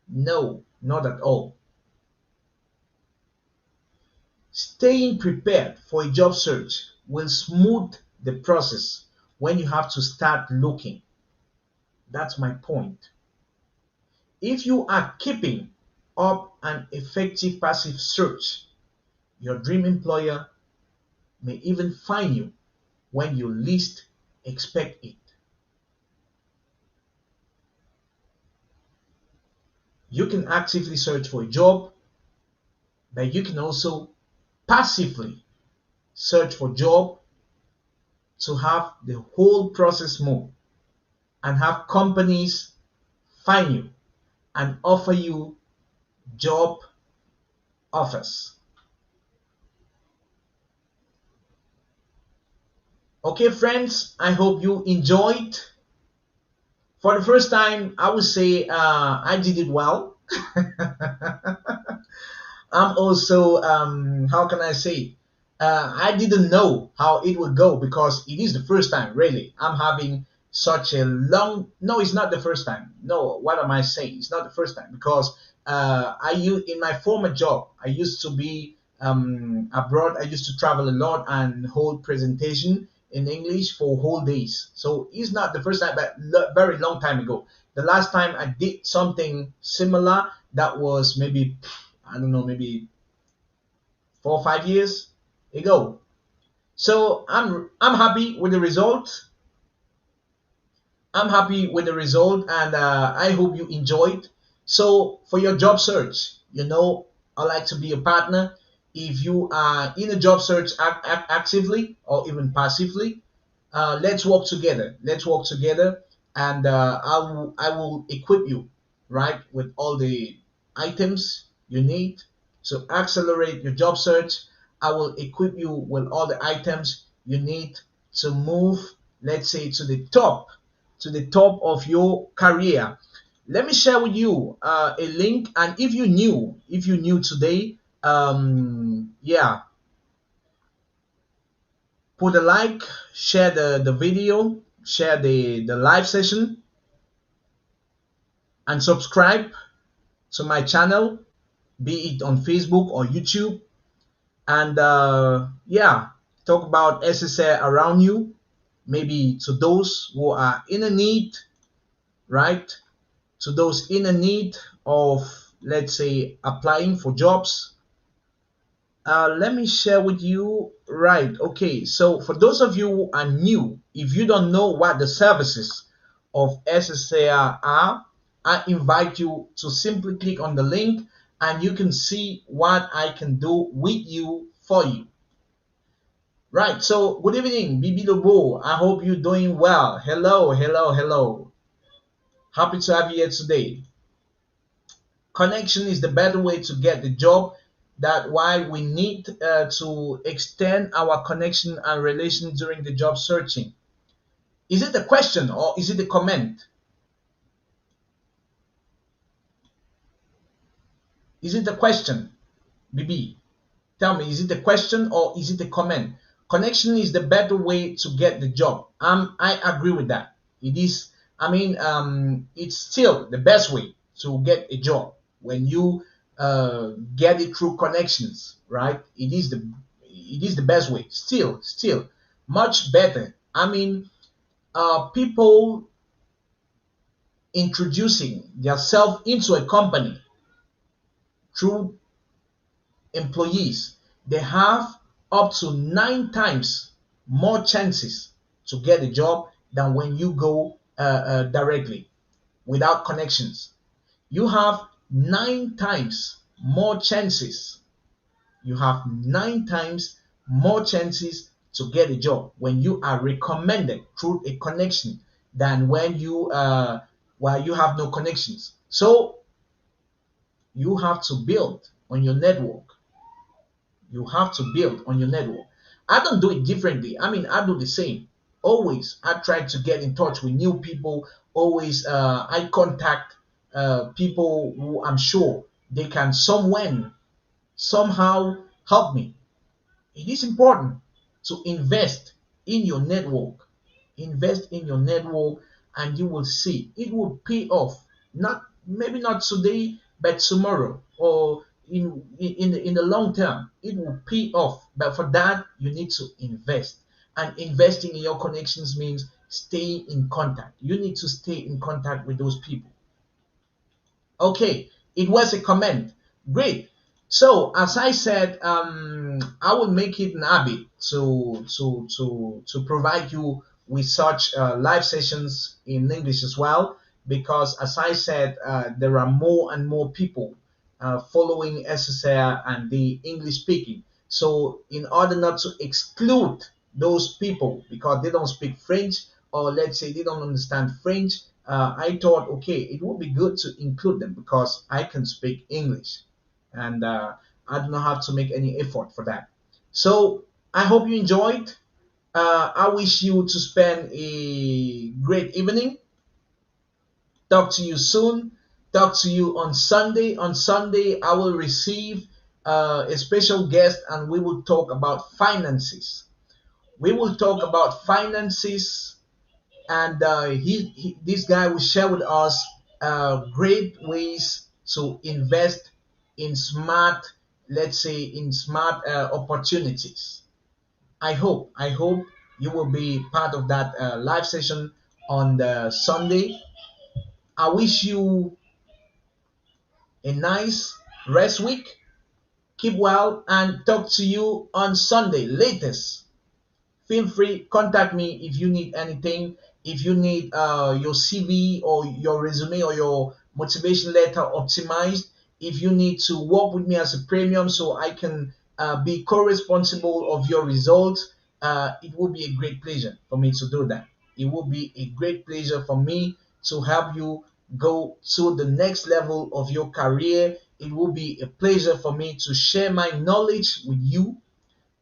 No, not at all. Staying prepared for a job search will smooth the process when you have to start looking. That's my point. If you are keeping up an effective passive search, your dream employer may even find you when you least expect it. You can actively search for a job, but you can also passively search for a job to have the whole process move and have companies find you and offer you job offers. Okay, friends, I hope you enjoyed. For the first time, I would say I did it well. I'm also, how can I say, I didn't know how it would go, because it is the first time really I'm having such a long. No, it's not the first time. No, what am I saying? It's not the first time because in my former job, I used to be abroad. I used to travel a lot and hold presentation in English for whole days. So it's not the first time, but very long time ago. The last time I did something similar, that was maybe, I don't know, maybe 4 or 5 years ago. So I'm happy with the result. I'm happy with the result, and I hope you enjoyed. So for your job search, I like to be a partner. If you are in a job search actively or even passively, let's work together. Let's work together, and I will equip you, right, with all the items you need to accelerate your job search. I will equip you with all the items you need to move, let's say, to the top of your career. Let me share with you a link, and if you new today, yeah, put a like, share the video, share the live session, and subscribe to my channel, be it on Facebook or YouTube. And yeah, talk about SSA around you, maybe to those who are in a need, right? To those in a need of, let's say, applying for jobs. Let me share with you. Right, okay, so for those of you who are new, if you don't know what the services of SSA are, I invite you to simply click on the link and you can see what I can do with you, for you. Right, so good evening, Bibi Lobo. I hope you're doing well. Hello, hello, hello. Happy to have you here today. Connection is the better way to get the job. That's why we need to extend our connection and relation during the job searching. Is it a question or is it a comment? Is it a question, BB? Tell me, is it a question or is it a comment? Connection is the better way to get the job. I agree with that. It is. I mean, it's still the best way to get a job when you get it through connections, right? It is the best way. Still, much better. I mean, people introducing themselves into a company through employees, they have up to 9 times more chances to get a job than when you go directly without connections. You have 9 times more chances. You have 9 times more chances to get a job when you are recommended through a connection than when you while you have no connections. So you have to build on your network. You have to build on your network. I don't do it differently. I mean, I do the same. Always, I try to get in touch with new people. Always, I contact people who I'm sure they can somehow help me. It is important to invest in your network. Invest in your network, and you will see it will pay off. Not maybe not today, but tomorrow, or in the long term, it will pay off. But for that, you need to invest. And investing in your connections means staying in contact. You need to stay in contact with those people. Okay, it was a comment. Great. So as I said, I will make it an habit to provide you with such live sessions in English as well, because as I said, there are more and more people following SSR and the English speaking. So in order not to exclude those people because they don't speak French, or let's say they don't understand French, I thought, okay, it would be good to include them because I can speak English, and I do not have to make any effort for that. So I hope you enjoyed. I wish you to spend a great evening. Talk to you soon. Talk to you on Sunday. On Sunday, I will receive a special guest and we will talk about finances. We will talk about finances and this guy will share with us great ways to invest in smart, let's say, in smart opportunities. I hope you will be part of that live session on the Sunday. I wish you a nice rest week. Keep well and talk to you on Sunday latest. Feel free, contact me if you need anything. If you need your CV or your resume or your motivation letter optimized, if you need to work with me as a premium so I can be co-responsible of your results, it will be a great pleasure for me to do that. It will be a great pleasure for me to help you go to the next level of your career. It will be a pleasure for me to share my knowledge with you,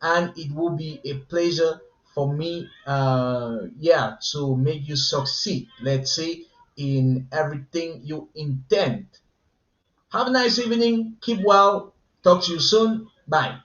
and it will be a pleasure for me, yeah, to make you succeed, let's say, in everything you intend. Have a nice evening. Keep well. Talk to you soon. Bye.